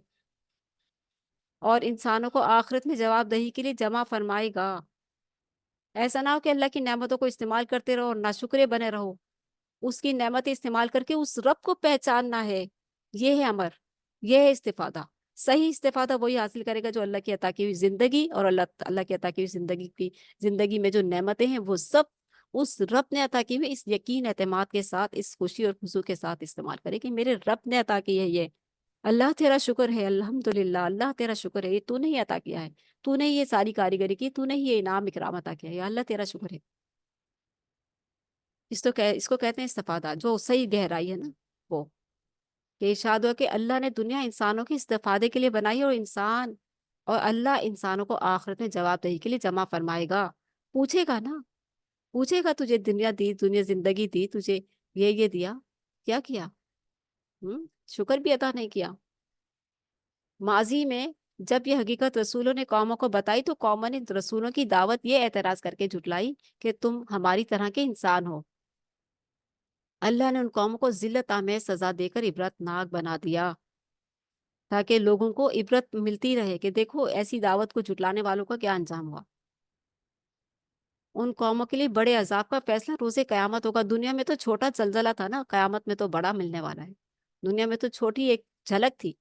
اور انسانوں کو آخرت میں جواب دہی کے لیے جمع فرمائے گا۔ ایسا نہ ہو کہ اللہ کی نعمتوں کو استعمال کرتے رہو اور ناشکرے بنے رہو۔ اس کی نعمتیں استعمال کر کے اس رب کو پہچاننا ہے، یہ ہے امر، یہ ہے استفادہ۔ صحیح استفادہ وہی حاصل کرے گا جو اللہ کی عطا کی ہوئی زندگی اور اللہ کی عطا کی ہوئی زندگی میں جو نعمتیں ہیں وہ سب اس رب نے عطا کی ہوئی، اس یقین اعتماد کے ساتھ، اس خوشی اور خضوع کے ساتھ استعمال کرے کہ میرے رب نے عطا کی ہے یہ۔ اللہ تیرا شکر ہے، الحمدللہ، اللہ تیرا شکر ہے، یہ تو نے ہی عطا کیا ہے، تو نے یہ ساری کاریگری کی، تو نے ہی یہ انعام اکرام عطا کیا ہے، یا اللہ تیرا شکر ہے۔ اس کو کہتے ہیں استفادہ، جو صحیح گہرائی ہے نا وہ، کہ ارشاد ہوا کہ اللہ نے دنیا انسانوں کے استفادے کے لیے بنائی اور اللہ انسانوں کو آخرت میں جواب دہی کے لیے جمع فرمائے گا۔ پوچھے گا نا، پوچھے گا تجھے دنیا دی، دنیا زندگی دی تجھے، یہ دیا، کیا کیا؟ شکر بھی ادا نہیں کیا۔ ماضی میں جب یہ حقیقت رسولوں نے قوموں کو بتائی تو قوموں نے رسولوں کی دعوت یہ اعتراض کر کے جھٹلائی کہ تم ہماری طرح کے انسان ہو۔ اللہ نے ان قوموں کو ذلت آمیز سزا دے کر عبرت ناک بنا دیا تاکہ لوگوں کو عبرت ملتی رہے کہ دیکھو ایسی دعوت کو جھٹلانے والوں کا کیا انجام ہوا۔ ان قوموں کے لیے بڑے عذاب کا فیصلہ روز قیامت ہوگا۔ دنیا میں تو چھوٹا زلزلہ تھا نا، قیامت میں تو بڑا ملنے والا ہے۔ دنیا میں تو چھوٹی ایک جھلک تھی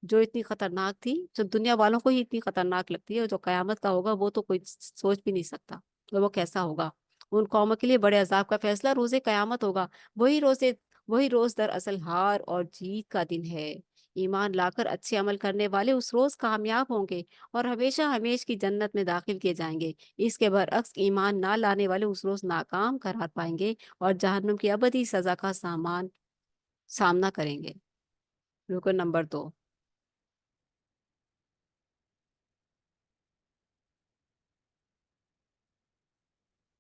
جو اتنی خطرناک تھی، جو دنیا والوں کو ہی اتنی خطرناک لگتی ہے، اور جو قیامت کا ہوگا وہ تو کوئی سوچ بھی نہیں سکتا کہ وہ کیسا ہوگا۔ ان قوموں کے لیے بڑے عذاب کا فیصلہ روز قیامت ہوگا۔ وہی روز دراصل ہار اور جیت کا دن ہے۔ ایمان لا کر اچھے عمل کرنے والے اس روز کامیاب ہوں گے اور ہمیشہ ہمیش کی جنت میں داخل کیے جائیں گے۔ اس کے برعکس ایمان نہ لانے والے اس روز ناکام قرار پائیں گے اور جہنم کی ابدی سزا کا سامنا کریں گے۔ رکن نمبر 2،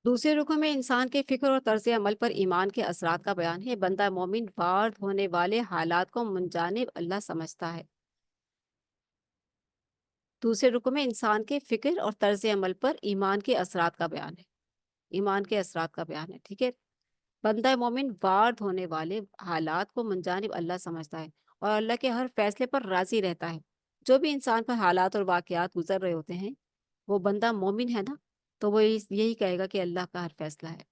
دوسرے رکن میں انسان کے فکر اور طرز عمل پر ایمان کے اثرات کا بیان ہے۔ بندہ مومن وارد ہونے والے حالات کو منجانب اللہ سمجھتا ہے۔ دوسرے رکن میں انسان کے فکر اور طرز عمل پر ایمان کے اثرات کا بیان ہے، ایمان کے اثرات کا بیان ہے، ٹھیک ہے۔ بندہ مومن وارد ہونے والے حالات کو منجانب اللہ سمجھتا ہے اور اللہ کے ہر فیصلے پر راضی رہتا ہے۔ جو بھی انسان پر حالات اور واقعات گزر رہے ہوتے ہیں، وہ بندہ مومن ہے نا، تو وہ یہی کہے گا کہ اللہ کا ہر فیصلہ ہے۔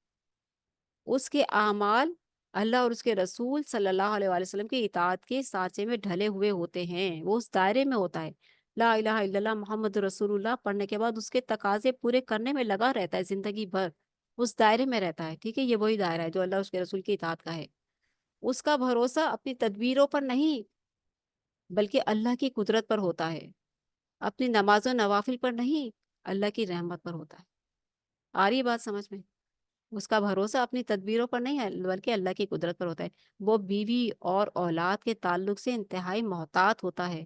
اس کے اعمال اللہ اور اس کے رسول صلی اللہ علیہ وآلہ وسلم کی اطاعت کے سانچے میں ڈھلے ہوئے ہوتے ہیں، وہ اس دائرے میں ہوتا ہے۔ لا الہ الا اللہ محمد رسول اللہ پڑھنے کے بعد اس کے تقاضے پورے کرنے میں لگا رہتا ہے، زندگی بھر اس دائرے میں رہتا ہے، ٹھیک ہے۔ یہ وہی دائرہ ہے جو اللہ اس کے رسول کی اطاعت کا ہے۔ اس کا بھروسہ اپنی تدبیروں پر نہیں بلکہ اللہ کی قدرت پر ہوتا ہے، اپنی نماز و نوافل پر نہیں اللہ کی رحمت پر ہوتا ہے۔ آ رہی بات سمجھ میں؟ اس کا بھروسہ اپنی تدبیروں پر نہیں ہے بلکہ اللہ کی قدرت پر ہوتا ہے۔ وہ بیوی اور اولاد کے تعلق سے انتہائی محتاط ہوتا ہے،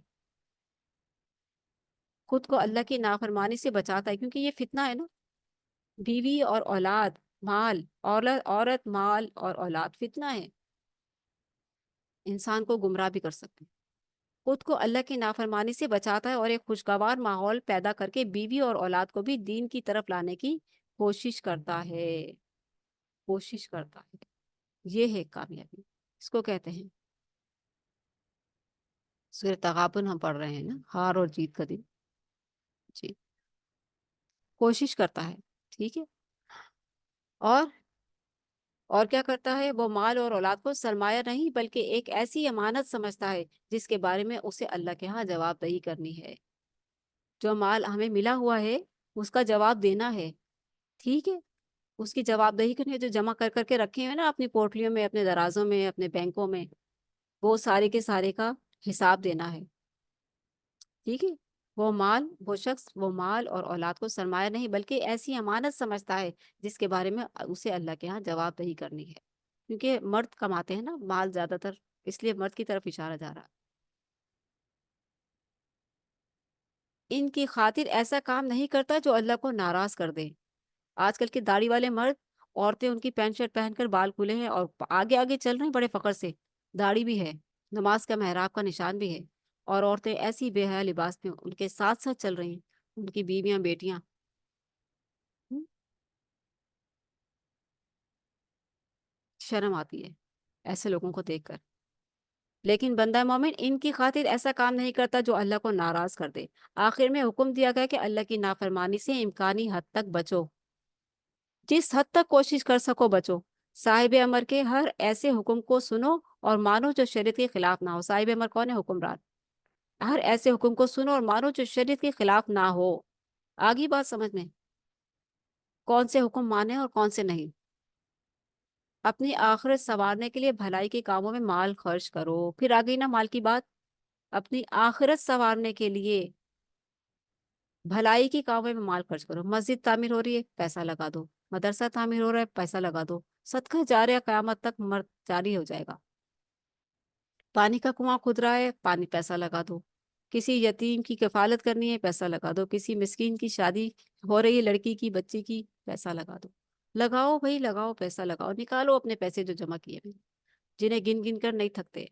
خود کو اللہ کی نافرمانی سے بچاتا ہے، کیونکہ یہ فتنہ ہے نا، بیوی اور اولاد، عورت مال اور اولاد فتنہ ہے، انسان کو گمراہ بھی کر سکتے ہیں۔ خود کو اللہ کی نافرمانی سے بچاتا ہے اور ایک خوشگوار ماحول پیدا کر کے بیوی اور اولاد کو بھی دین کی طرف لانے کی کوشش کرتا ہے، کوشش کرتا ہے۔ یہ ہے کامیابی، اس کو کہتے ہیں سورہ تغابن ہم پڑھ رہے ہیں نا، ہار اور جیت کا دن، جی، کوشش کرتا ہے، ٹھیک ہے۔ اور اور کیا کرتا ہے؟ وہ مال اور اولاد کو سرمایہ نہیں بلکہ ایک ایسی امانت سمجھتا ہے جس کے بارے میں اسے اللہ کے ہاں جواب دہی کرنی ہے۔ جو مال ہمیں ملا ہوا ہے اس کا جواب دینا ہے، ٹھیک ہے، اس کی جواب دہی کرنی ہے۔ جو جمع کر کر کے رکھے ہیں نا اپنی پوٹلیوں میں، اپنے درازوں میں، اپنے بینکوں میں، وہ سارے کے سارے کا حساب دینا ہے، ٹھیک ہے۔ وہ شخص وہ مال اور اولاد کو سرمایہ نہیں بلکہ ایسی امانت سمجھتا ہے جس کے بارے میں اسے اللہ کے ہاں جواب دہی کرنی ہے۔ کیونکہ مرد کماتے ہیں نا مال زیادہ تر، اس لیے مرد کی طرف اشارہ جا رہا۔ ان کی خاطر ایسا کام نہیں کرتا جو اللہ کو ناراض کر دے۔ آج کل کے داڑھی والے مرد، عورتیں ان کی پینٹ شرٹ پہن کر بال کھلے ہیں اور آگے آگے چل رہے ہیں بڑے فخر سے، داڑھی بھی ہے، نماز کا محراب کا نشان بھی ہے، اور عورتیں ایسی بے حیا لباس میں ان کے ساتھ ساتھ چل رہی ہیں، ان کی بیویاں بیٹیاں۔ ہم، شرم آتی ہے ایسے لوگوں کو دیکھ کر۔ لیکن بندہ مومن ان کی خاطر ایسا کام نہیں کرتا جو اللہ کو ناراض کر دے۔ آخر میں حکم دیا گیا کہ اللہ کی نافرمانی سے امکانی حد تک بچو، جس حد تک کوشش کر سکو بچو۔ صاحب امر کے ہر ایسے حکم کو سنو اور مانو جو شریعت کے خلاف نہ ہو۔ صاحب امر کون ہے؟ حکمران۔ ہر ایسے حکم کو سنو اور مانو جو شریعت کے خلاف نہ ہو۔ آگی بات سمجھ میں، کون سے حکم مانے اور کون سے نہیں۔ اپنی آخرت سنوارنے کے لیے بھلائی کے کاموں میں مال خرچ کرو۔ پھر آگئی نا مال کی بات، اپنی آخرت سنوارنے کے لیے بھلائی کے کاموں میں مال خرچ کرو۔ مسجد تعمیر ہو رہی ہے، پیسہ لگا دو۔ مدرسہ تعمیر ہو رہا ہے، پیسہ لگا دو۔ صدقہ جاریہ قیامت تک جاری ہو جائے گا۔ پانی کا کنواں کھود رہا ہے، پانی پیسہ لگا دو۔ کسی یتیم کی کفالت کرنی ہے، پیسہ لگا دو۔ کسی مسکین کی شادی ہو رہی ہے، لڑکی کی، بچی کی، پیسہ لگا دو۔ لگاؤ بھائی لگاؤ، پیسہ لگاؤ، نکالو اپنے پیسے جو جمع کیے ہیں، جنہیں گن گن کر نہیں تھکتے۔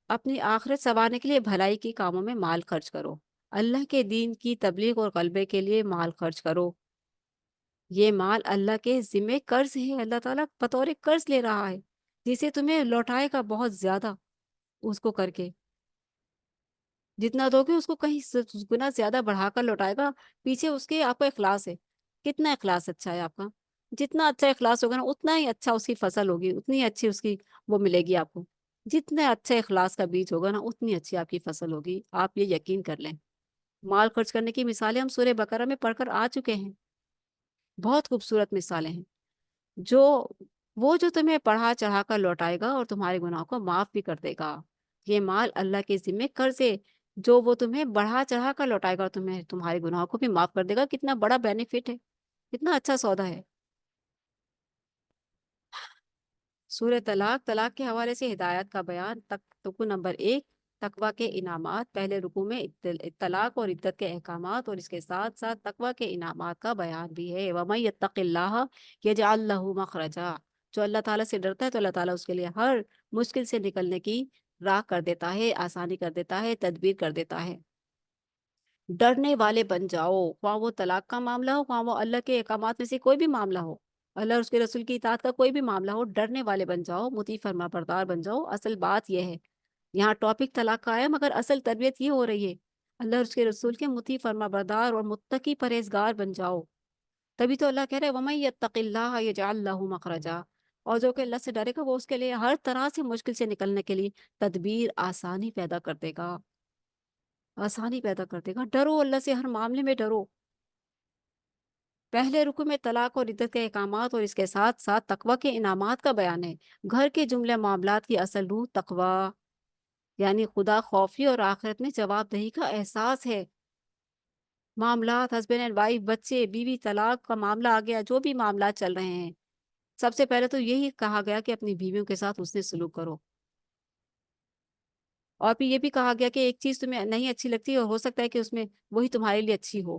اپنی آخرت سنوارنے کے لیے بھلائی کے کاموں میں مال خرچ کرو۔ اللہ کے دین کی تبلیغ اور غلبے کے لیے مال خرچ کرو۔ یہ مال اللہ کے ذمہ قرض ہے، اللہ تعالیٰ بطور قرض لے رہا ہے، جسے تمہیں لوٹائے گا بہت زیادہ، اس کو کر کے جتنا دو گے اس کو کہیں گنا زیادہ بڑھا کر لوٹائے گا۔ پیچھے اس کے آپ کا اخلاص ہے، کتنا اخلاص اچھا ہے آپ کا، جتنا اچھا اخلاص ہوگا نا اتنا ہی اچھا اس کی فصل ہوگی، اتنی اچھی اس کی وہ ملے گی آپ کو۔ جتنے اچھے اخلاص کا بیج ہوگا نا اتنی اچھی آپ کی فصل ہوگی، آپ یہ یقین کر لیں۔ مال خرچ کرنے کی مثالیں ہم سورہ بقرہ میں پڑھ کر آ چکے ہیں، بہت خوبصورت مثالیں ہیں۔ جو وہ جو تمہیں پڑھا چڑھا کر لوٹائے گا اور تمہارے گناہوں کو معاف بھی کر دے گا۔ یہ مال اللہ کے ذمہ قرض ہے، جو وہ تمہیں بڑھا چڑھا کر لوٹائے گا اور تمہیں تمہارے گناہوں کو بھی معاف کر دے گا۔ کتنا بڑا بینیفٹ ہے، کتنا اچھا سودا ہے۔ سورہ طلاق، طلاق کے حوالے سے ہدایات کا بیان۔ رکو نمبر 1، تقوی کے انعامات۔ پہلے رکو میں طلاق اور عدت کے احکامات اور اس کے ساتھ ساتھ تقوی کے انعامات کا بیان بھی ہے۔ وَمَن يَتَّقِ اللَّهَ يَجْعَلْ لَهُ مَخْرَجًا، جو اللہ تعالیٰ سے ڈرتا ہے تو اللہ تعالیٰ اس کے لیے ہر مشکل سے نکلنے کی راہ کر دیتا ہے، آسانی کر دیتا ہے، تدبیر کر دیتا ہے۔ ڈرنے والے بن جاؤ، خواہ وہ طلاق کا معاملہ ہو، خواہ وہ اللہ کے احکامات میں سے کوئی بھی معاملہ ہو، اللہ اور اس کے رسول کی اطاعت کا کوئی بھی معاملہ ہو، ڈرنے والے بن جاؤ، مطیع فرما بردار بن جاؤ۔ اصل بات یہ ہے، یہاں ٹاپک طلاق کا ہے مگر اصل تربیت یہ ہو رہی ہے، اللہ اور اس کے رسول کے مطیع فرما بردار اور متقی پرہیزگار بن جاؤ۔ تبھی تو اللہ کہہ رہے وَمَن يَتَّقِ اللَّهَ يَجْعَلْ لَهُ مَخْرَجًا، اور جو کہ اللہ سے ڈرے گا وہ اس کے لیے ہر طرح سے مشکل سے نکلنے کے لیے تدبیر، آسانی پیدا کر دے گا، آسانی پیدا کر دے گا۔ ڈرو اللہ سے، ہر معاملے میں ڈرو۔ پہلے رکو میں طلاق اور عدت کے احکامات اور اس کے ساتھ ساتھ تقوی کے انعامات کا بیان ہے۔ گھر کے جملے معاملات کی اصل روح تقوی، یعنی خدا خوفی اور آخرت میں جواب دہی کا احساس ہے۔ معاملات، ہسبینڈ اینڈ وائف، بچے، بیوی، طلاق کا معاملہ آ گیا، جو بھی معاملات چل رہے ہیں، سب سے پہلے تو یہی کہا گیا کہ اپنی بیویوں کے ساتھ حسن سلوک کرو، اور پھر یہ بھی کہا گیا کہ ایک چیز تمہیں نہیں اچھی لگتی اور ہو سکتا ہے کہ اس میں وہی تمہارے لیے اچھی ہو۔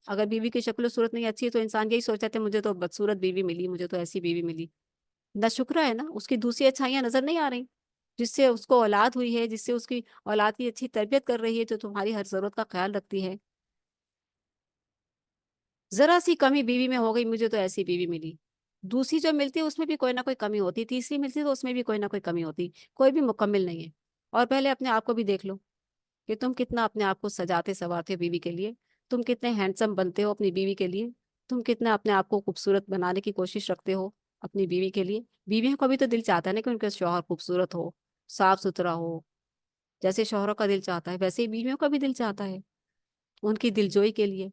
اگر بیوی کی شکل و صورت نہیں اچھی ہے تو انسان یہی سوچتا ہے مجھے تو بدصورت بیوی ملی، مجھے تو ایسی بیوی ملی۔ نہ شکرہ ہے نا، اس کی دوسری اچھائیاں نظر نہیں آ رہی، جس سے اس کو اولاد ہوئی ہے، جس سے اس کی اولاد کی اچھی تربیت کر رہی ہے، جو تمہاری ہر ضرورت کا خیال رکھتی ہے۔ ذرا سی کمی بیوی میں ہو گئی، مجھے تو ایسی بیوی ملی، دوسری جو ملتی ہے اس میں بھی کوئی نہ کوئی کمی ہوتی، تیسری ملتی ہے تو اس میں بھی کوئی نہ کوئی کمی ہوتی، کوئی بھی مکمل نہیں ہے۔ اور پہلے اپنے آپ کو بھی دیکھ لو کہ تم کتنا اپنے آپ کو سجاتے سنوارتے ہو بیوی کے لیے، تم کتنے ہینڈسم بنتے ہو اپنی بیوی کے لیے، تم کتنا اپنے آپ کو خوبصورت بنانے کی کوشش رکھتے ہو اپنی بیوی کے لیے۔ بیویوں کا بھی تو دل چاہتا ہے نا کہ ان کا شوہر خوبصورت ہو، صاف ستھرا ہو، جیسے شوہروں کا دل چاہتا ہے ویسے ہی بیویوں کا بھی دل چاہتا ہے ان کی دلجوئی کے لیے۔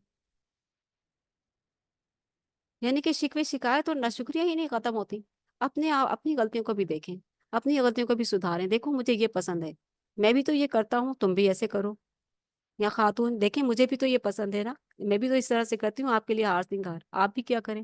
یعنی کہ شکوے شکایت اور ناشکریاں ہی نہیں ختم ہوتی۔ اپنی غلطیوں کو بھی دیکھیں، اپنی غلطیوں کو بھی سدھاریں، دیکھو مجھے یہ پسند ہے، میں بھی تو یہ کرتا ہوں، تم بھی ایسے کرو۔ یا خاتون دیکھیں مجھے بھی تو یہ پسند ہے نا، میں بھی تو اس طرح سے کرتی ہوں، آپ کے لیے ہار سنگار، آپ بھی کیا کریں۔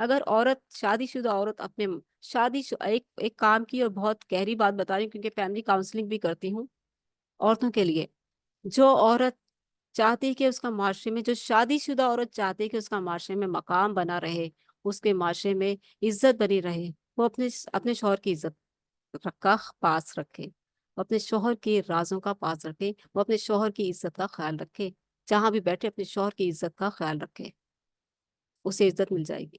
اگر عورت شادی شدہ عورت اپنے ایک کام کی، اور بہت گہری بات بتا رہی ہوں کیونکہ فیملی کاؤنسلنگ بھی کرتی ہوں عورتوں کے لیے، جو عورت چاہتی ہے کہ اس کا معاشرے میں، جو شادی شدہ عورت چاہتی ہے کہ اس کا معاشرے میں مقام بنا رہے، اس کے معاشرے میں عزت بنی رہے، وہ اپنے شوہر کی عزت کا پاس رکھے، وہ اپنے شوہر کے رازوں کا پاس رکھے، وہ اپنے شوہر کی عزت کا خیال رکھے، جہاں بھی بیٹھے اپنے شوہر کی عزت کا خیال رکھے، اسے عزت مل جائے گی۔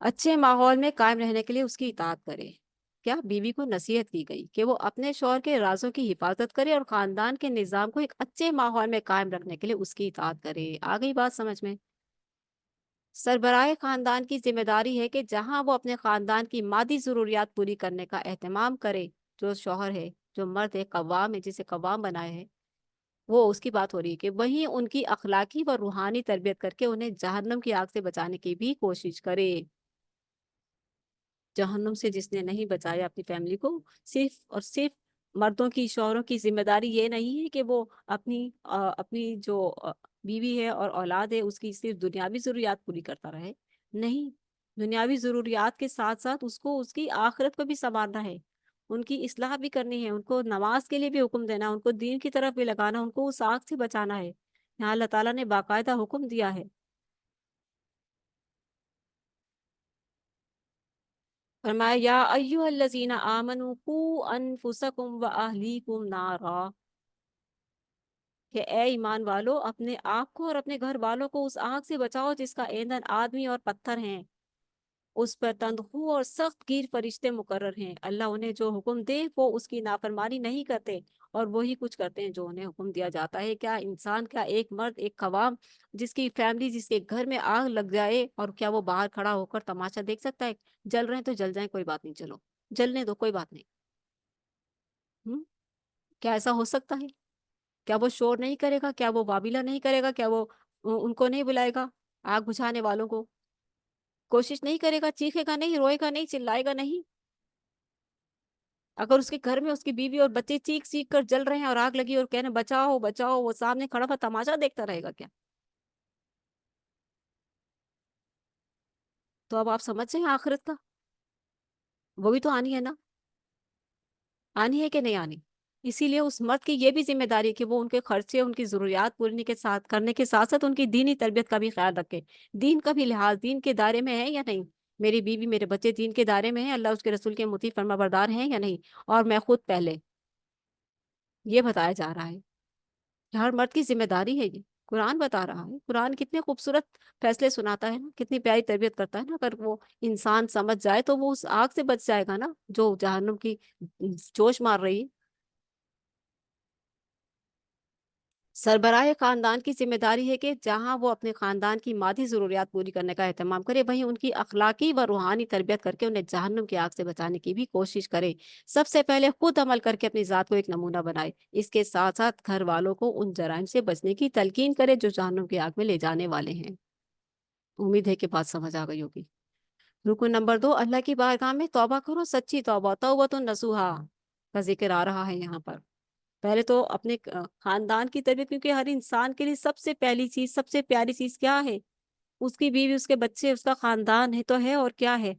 اچھے ماحول میں قائم رہنے کے لیے اس کی اطاعت کرے۔ کیا بیوی کو نصیحت کی گئی کہ وہ اپنے شوہر کے رازوں کی حفاظت کرے اور خاندان کے نظام کو ایک اچھے ماحول میں قائم رکھنے کے لیے اس کی اطاعت کرے۔ آ گئی بات سمجھ میں؟ سربراہ خاندان کی ذمہ داری ہے کہ جہاں وہ اپنے خاندان کی مادی ضروریات پوری کرنے کا اہتمام کرے، جو شوہر ہے، جو مرد ہے، قوام ہے، جسے قوام بنائے ہے، وہ اس کی بات ہو رہی ہے کہ وہیں ان کی اخلاقی و روحانی تربیت کر کے انہیں جہنم کی آگ سے بچانے کی بھی کوشش کرے۔ جہنم سے جس نے نہیں بچایا اپنی فیملی کو، صرف اور صرف مردوں کی، شوہروں کی ذمہ داری یہ نہیں ہے کہ وہ اپنی جو بیوی ہے اور اولاد ہے اس کی صرف دنیاوی ضروریات پوری کرتا رہے۔ نہیں، دنیاوی ضروریات کے ساتھ ساتھ اس کو اس کی آخرت کو بھی سنوارنا ہے، ان کی اصلاح بھی کرنی ہے، ان کو نماز کے لیے بھی حکم دینا، ان کو دین کی طرف بھی لگانا، ان کو اس آگ سے بچانا ہے۔ یہاں اللہ تعالیٰ نے باقاعدہ حکم دیا ہے، فرمایا یا ایھا الذین آمنوا قوا انفسکم واہلیکم نارا، کہ اے ایمان والو اپنے آپ کو اور اپنے گھر والوں کو اس آگ سے بچاؤ جس کا ایندھن آدمی اور پتھر ہیں، اس پر تندخو اور سخت گیر فرشتے مقرر ہیں۔ اللہ انہیں جو حکم دے وہ اس کی نافرمانی نہیں کرتے، اور وہی کچھ کرتے ہیں جو انہیں حکم دیا جاتا ہے۔ کیا انسان، کیا ایک مرد، ایک قوام، جس کی فیملی، جس کے گھر میں آگ لگ جائے، اور کیا وہ باہر کھڑا ہو کر تماشا دیکھ سکتا ہے؟ جل رہے ہیں تو جل جائیں، کوئی بات نہیں، چلو جلنے دو، کوئی بات نہیں۔ ہم؟ کیا ایسا ہو سکتا ہے؟ کیا وہ شور نہیں کرے گا؟ کیا وہ واویلا نہیں کرے گا؟ کیا وہ ان کو نہیں بلائے گا، آگ بجھانے والوں کو؟ کوشش نہیں کرے گا، چیخے گا نہیں، روئے گا نہیں، چلائے گا نہیں؟ اگر اس کے گھر میں اس کی بیوی اور بچے چیخ چیخ کر جل رہے ہیں اور آگ لگی اور کہنے بچاؤ بچاؤ، وہ سامنے کھڑا ہوا تماشا دیکھتا رہے گا کیا؟ تو اب آپ سمجھ رہے ہیں آخرت کا، وہ بھی تو آنی ہے نا، آنی ہے کہ نہیں آنی؟ اسی لیے اس مرد کی یہ بھی ذمہ داری ہے کہ وہ ان کے خرچے، ان کی ضروریات پوری کے ساتھ کرنے کے ساتھ ساتھ ان کی دینی تربیت کا بھی خیال رکھے۔ دین کا بھی لحاظ، دین کے دائرے میں ہے یا نہیں، میری بیوی میرے بچے دین کے دائرے میں ہیں، اللہ اس کے رسول کے مطیع فرما بردار ہیں یا نہیں، اور میں خود پہلے، یہ بتایا جا رہا ہے۔ ہر مرد کی ذمہ داری ہے یہ، قرآن بتا رہا ہے۔ قرآن کتنے خوبصورت فیصلے سناتا ہے نا، کتنی پیاری تربیت کرتا ہے نا۔ اگر وہ انسان سمجھ جائے تو وہ اس آگ سے بچ جائے گا نا، جو جہنم کی جوش مار رہی ہے۔ سربراہ خاندان کی ذمہ داری ہے کہ جہاں وہ اپنے خاندان کی مادی ضروریات پوری کرنے کا اہتمام کرے، وہیں ان کی اخلاقی و روحانی تربیت کر کے انہیں جہنم کی آگ سے بچانے کی بھی کوشش کرے۔ سب سے پہلے خود عمل کر کے اپنی ذات کو ایک نمونہ بنائے، اس کے ساتھ ساتھ گھر والوں کو ان جرائم سے بچنے کی تلقین کرے جو جہنم کی آگ میں لے جانے والے ہیں۔ امید ہے کہ بات سمجھ آ گئی ہوگی۔ رکن نمبر 2، اللہ کی بارگاہ میں توبہ کرو، سچی توبہ، توبۃ نصوحا کا ذکر آ رہا ہے یہاں پر۔ پہلے تو اپنے خاندان کی تربیت، کیونکہ ہر انسان کے لیے سب سے پہلی چیز، سب سے پیاری چیز کیا ہے؟ اس کی بیوی، اس کے بچے، اس کا خاندان ہے تو ہے، اور کیا ہے؟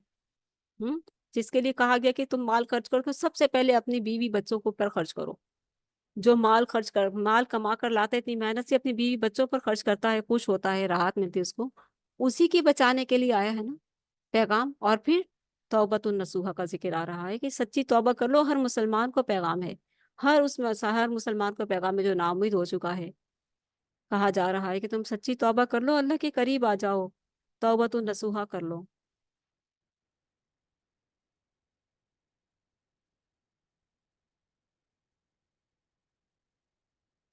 جس کے لیے کہا گیا کہ تم مال خرچ کرو تو سب سے پہلے اپنی بیوی بچوں کو پر خرچ کرو۔ جو مال کما کر لاتا ہے اتنی محنت سے، اپنی بیوی بچوں پر خرچ کرتا ہے، خوش ہوتا ہے، راحت ملتی ہے اس کو، اسی کی بچانے کے لیے آیا ہے نا پیغام۔ اور پھر توبۃ النصوحہ کا ذکر آ رہا ہے کہ سچی توبہ کر لو، ہر مسلمان کو پیغام ہے، ہر مسلمان کو پیغام ہے جو نا امید ہو چکا ہے۔ کہا جا رہا ہے کہ تم سچی توبہ کر لو، اللہ کے قریب آ جاؤ، توبۃ النصوحہ کر لو۔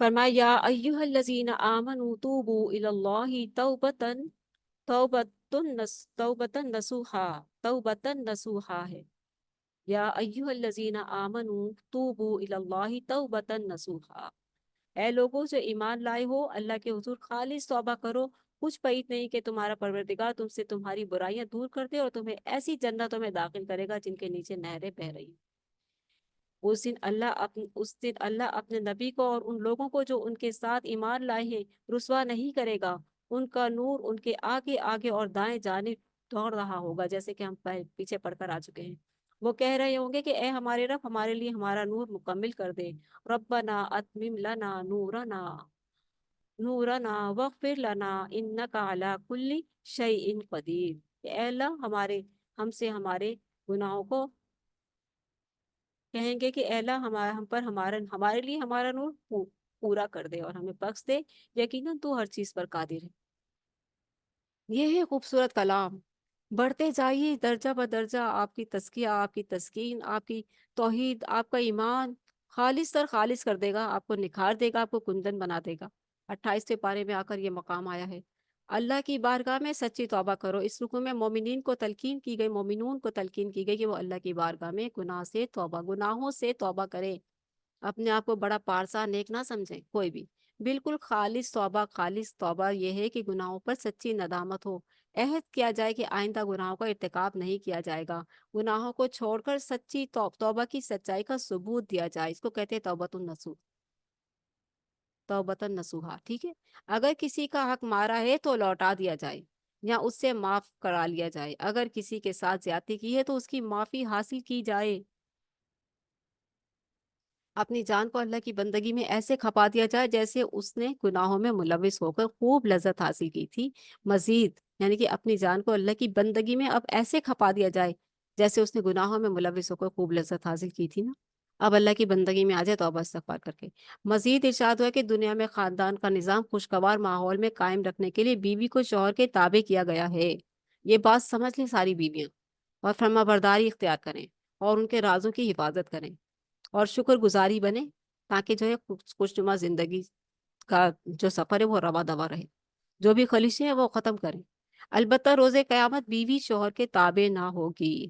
فرمایا یا ایھا الذین آمنوا توبوا الی اللہ توبۃ نصوحا، توبۃ نصوحا ہے۔ یا ایھا الذین آمنوا توبوا الی اللہ توبۃ نصوحا، اے لوگوں جو ایمان لائے ہو، اللہ کے حضور خالص توبہ کرو۔ کچھ بعید نہیں کہ تمہارا پروردگار تم سے تمہاری برائیاں دور کر دے اور تمہیں ایسی جنتوں میں داخل کرے گا جن کے نیچے نہریں بہ رہی ہیں۔ اس دن اللہ اپنے نبی کو اور ان لوگوں کو جو ان کے ساتھ ایمان لائے ہیں رسوا نہیں کرے گا، ان کا نور ان کے آگے آگے اور دائیں جانب دوڑ رہا ہوگا، جیسے کہ ہم پیچھے پڑھ کر آ چکے ہیں۔ وہ کہہ رہے ہوں گے کہ اے ہمارے رب، ہمارے لیے ہمارا نور مکمل کر دے۔ ربنا اتمم لنا نورنا نورنا واغفر لنا انک علی کل شیء قدیر، کہ اے اللہ ہم سے ہمارے گناہوں کو کہیں گے کہ اے اللہ ہمارے لیے ہمارا نور پورا کر دے اور ہمیں بخش دے، یقیناً تو ہر چیز پر قادر ہے۔ یہ ہے خوبصورت کلام۔ بڑھتے جائیے درجہ بدرجہ، آپ کی تزکیہ، آپ کی تسکین، آپ کی توحید، آپ کا ایمان خالص تر خالص کر دے گا، آپ کو نکھار دے گا، آپ کو کندن بنا دے گا۔ 28ویں پارے میں آ کر یہ مقام آیا ہے، اللہ کی بارگاہ میں سچی توبہ کرو۔ اس رکوع میں مومنین کو تلقین کی گئی، مومنون کو تلقین کی گئی کہ وہ اللہ کی بارگاہ میں گناہوں سے توبہ کریں۔ اپنے آپ کو بڑا پارسا نیک نہ سمجھیں کوئی بھی، بالکل خالص توبہ یہ ہے کہ گناہوں پر سچی ندامت ہو، عہد کیا جائے کہ آئندہ گناہوں کا ارتکاب نہیں کیا جائے گا، گناہوں کو چھوڑ کر سچی توبہ کی سچائی کا ثبوت دیا جائے۔ اس کو کہتے ہیں توبۃ النصوحہ، ٹھیک ہے۔ اگر کسی کا حق مارا ہے تو لوٹا دیا جائے یا اس سے معاف کرا لیا جائے، اگر کسی کے ساتھ زیادتی کی ہے تو اس کی معافی حاصل کی جائے، اپنی جان کو اللہ کی بندگی میں ایسے کھپا دیا جائے جیسے اس نے گناہوں میں ملوث ہو کر خوب لذت حاصل کی تھی۔ مزید یعنی کہ اپنی جان کو اللہ کی بندگی میں اب ایسے کھپا دیا جائے جیسے اس نے گناہوں میں ملوث ہو کر خوب لذت حاصل کی تھی نا، اب اللہ کی بندگی میں آ جائے توبہ استغفار کر کے۔ مزید ارشاد ہوا کہ دنیا میں خاندان کا نظام خوشگوار ماحول میں قائم رکھنے کے لیے بیوی کو شوہر کے تابع کیا گیا ہے۔ یہ بات سمجھ لیں ساری بیویاں، اور فرما برداری اختیار کریں اور ان کے رازوں کی حفاظت کریں اور شکر گزاری بنے، تاکہ جو ہے خوشنما زندگی کا جو سفر ہے وہ روا دوا رہے، جو بھی خلیشیں ہیں وہ ختم کریں۔ البتہ روز قیامت بیوی شوہر کے تابع نہ ہوگی،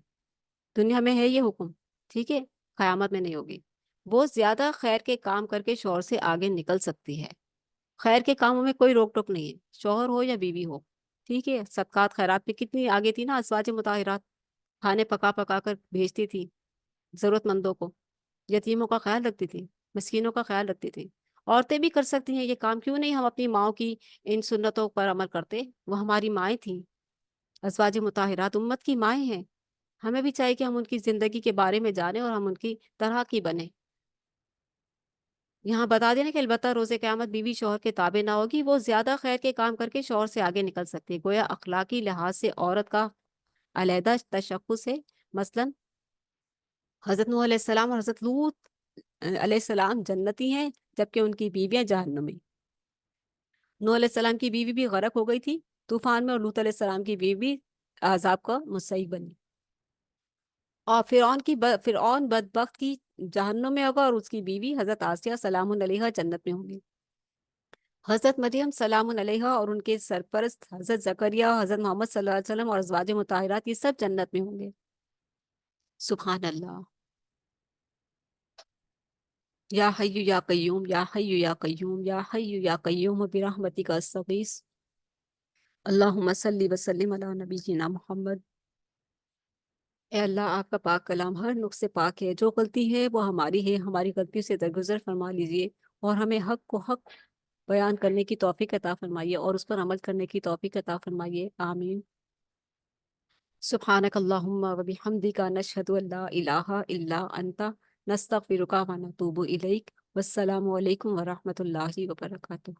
دنیا میں ہے یہ حکم، ٹھیک ہے، قیامت میں نہیں ہوگی۔ وہ زیادہ خیر کے کام کر کے شوہر سے آگے نکل سکتی ہے، خیر کے کاموں میں کوئی روک ٹوک نہیں ہے، شوہر ہو یا بیوی ہو، ٹھیک ہے۔ صدقات خیرات پہ کتنی آگے تھی نا ازواج مطہرات، کھانے پکا پکا کر بھیجتی تھی ضرورت مندوں کو، یتیموں کا خیال رکھتی تھی، مسکینوں کا خیال رکھتی تھی۔ عورتیں بھی کر سکتی ہیں یہ کام، کیوں نہیں ہم اپنی ماؤں کی ان سنتوں پر عمل کرتے؟ وہ ہماری مائیں تھیں، ازواج مطہرات امت کی مائیں ہیں، ہمیں بھی چاہیے کہ ہم ان کی زندگی کے بارے میں جانیں اور ہم ان کی طرح کی بنیں۔ یہاں بتا دینا کہ البتہ روز قیامت بیوی شوہر کے تابع نہ ہوگی، وہ زیادہ خیر کے کام کر کے شوہر سے آگے نکل سکتی ہے، گویا اخلاقی لحاظ سے عورت کا علیحدہ تشخص ہے۔ مثلا حضرت نوح علیہ السلام اور حضرت لوط علیہ السلام جنتی ہیں، جبکہ ان کی بیویاں جہنمی۔ نوح علیہ السلام کی بیوی بھی غرق ہو گئی تھی طوفان میں، اور لوط علیہ السلام کی بیوی عذاب کا مستحق بنی، اور فرعون بدبخت کی جہنم میں ہوگا، اور اس کی بیوی حضرت آسیہ سلام علیہا جنت میں ہوں گی۔ حضرت مریم سلام علیہا اور ان کے سرپرست حضرت زکریا، حضرت محمد صلی اللہ علیہ وسلم اور ازواج مطہرات، یہ سب جنت میں ہوں گے۔ سبحان اللہ۔ یا حی یا قیوم، یا حی یا قیوم، یا حی یا قیوم برحمتک استغیث۔ اللہم صلی وسلم علی نبینا محمد۔ اے اللہ، آپ کا پاک کلام ہر نقص سے پاک ہے، جو غلطی ہے وہ ہماری ہے، ہماری غلطیوں سے درگزر فرما لیجئے، اور ہمیں حق کو حق بیان کرنے کی توفیق عطا فرمائیے اور اس پر عمل کرنے کی توفیق عطا فرمائیے، آمین۔ سبحانک اللہم و بحمدک، نشہد ان لا الہ الا انت، نستغفرک و نتوب الیک۔ والسلام علیکم ورحمۃ اللہ وبرکاتہ۔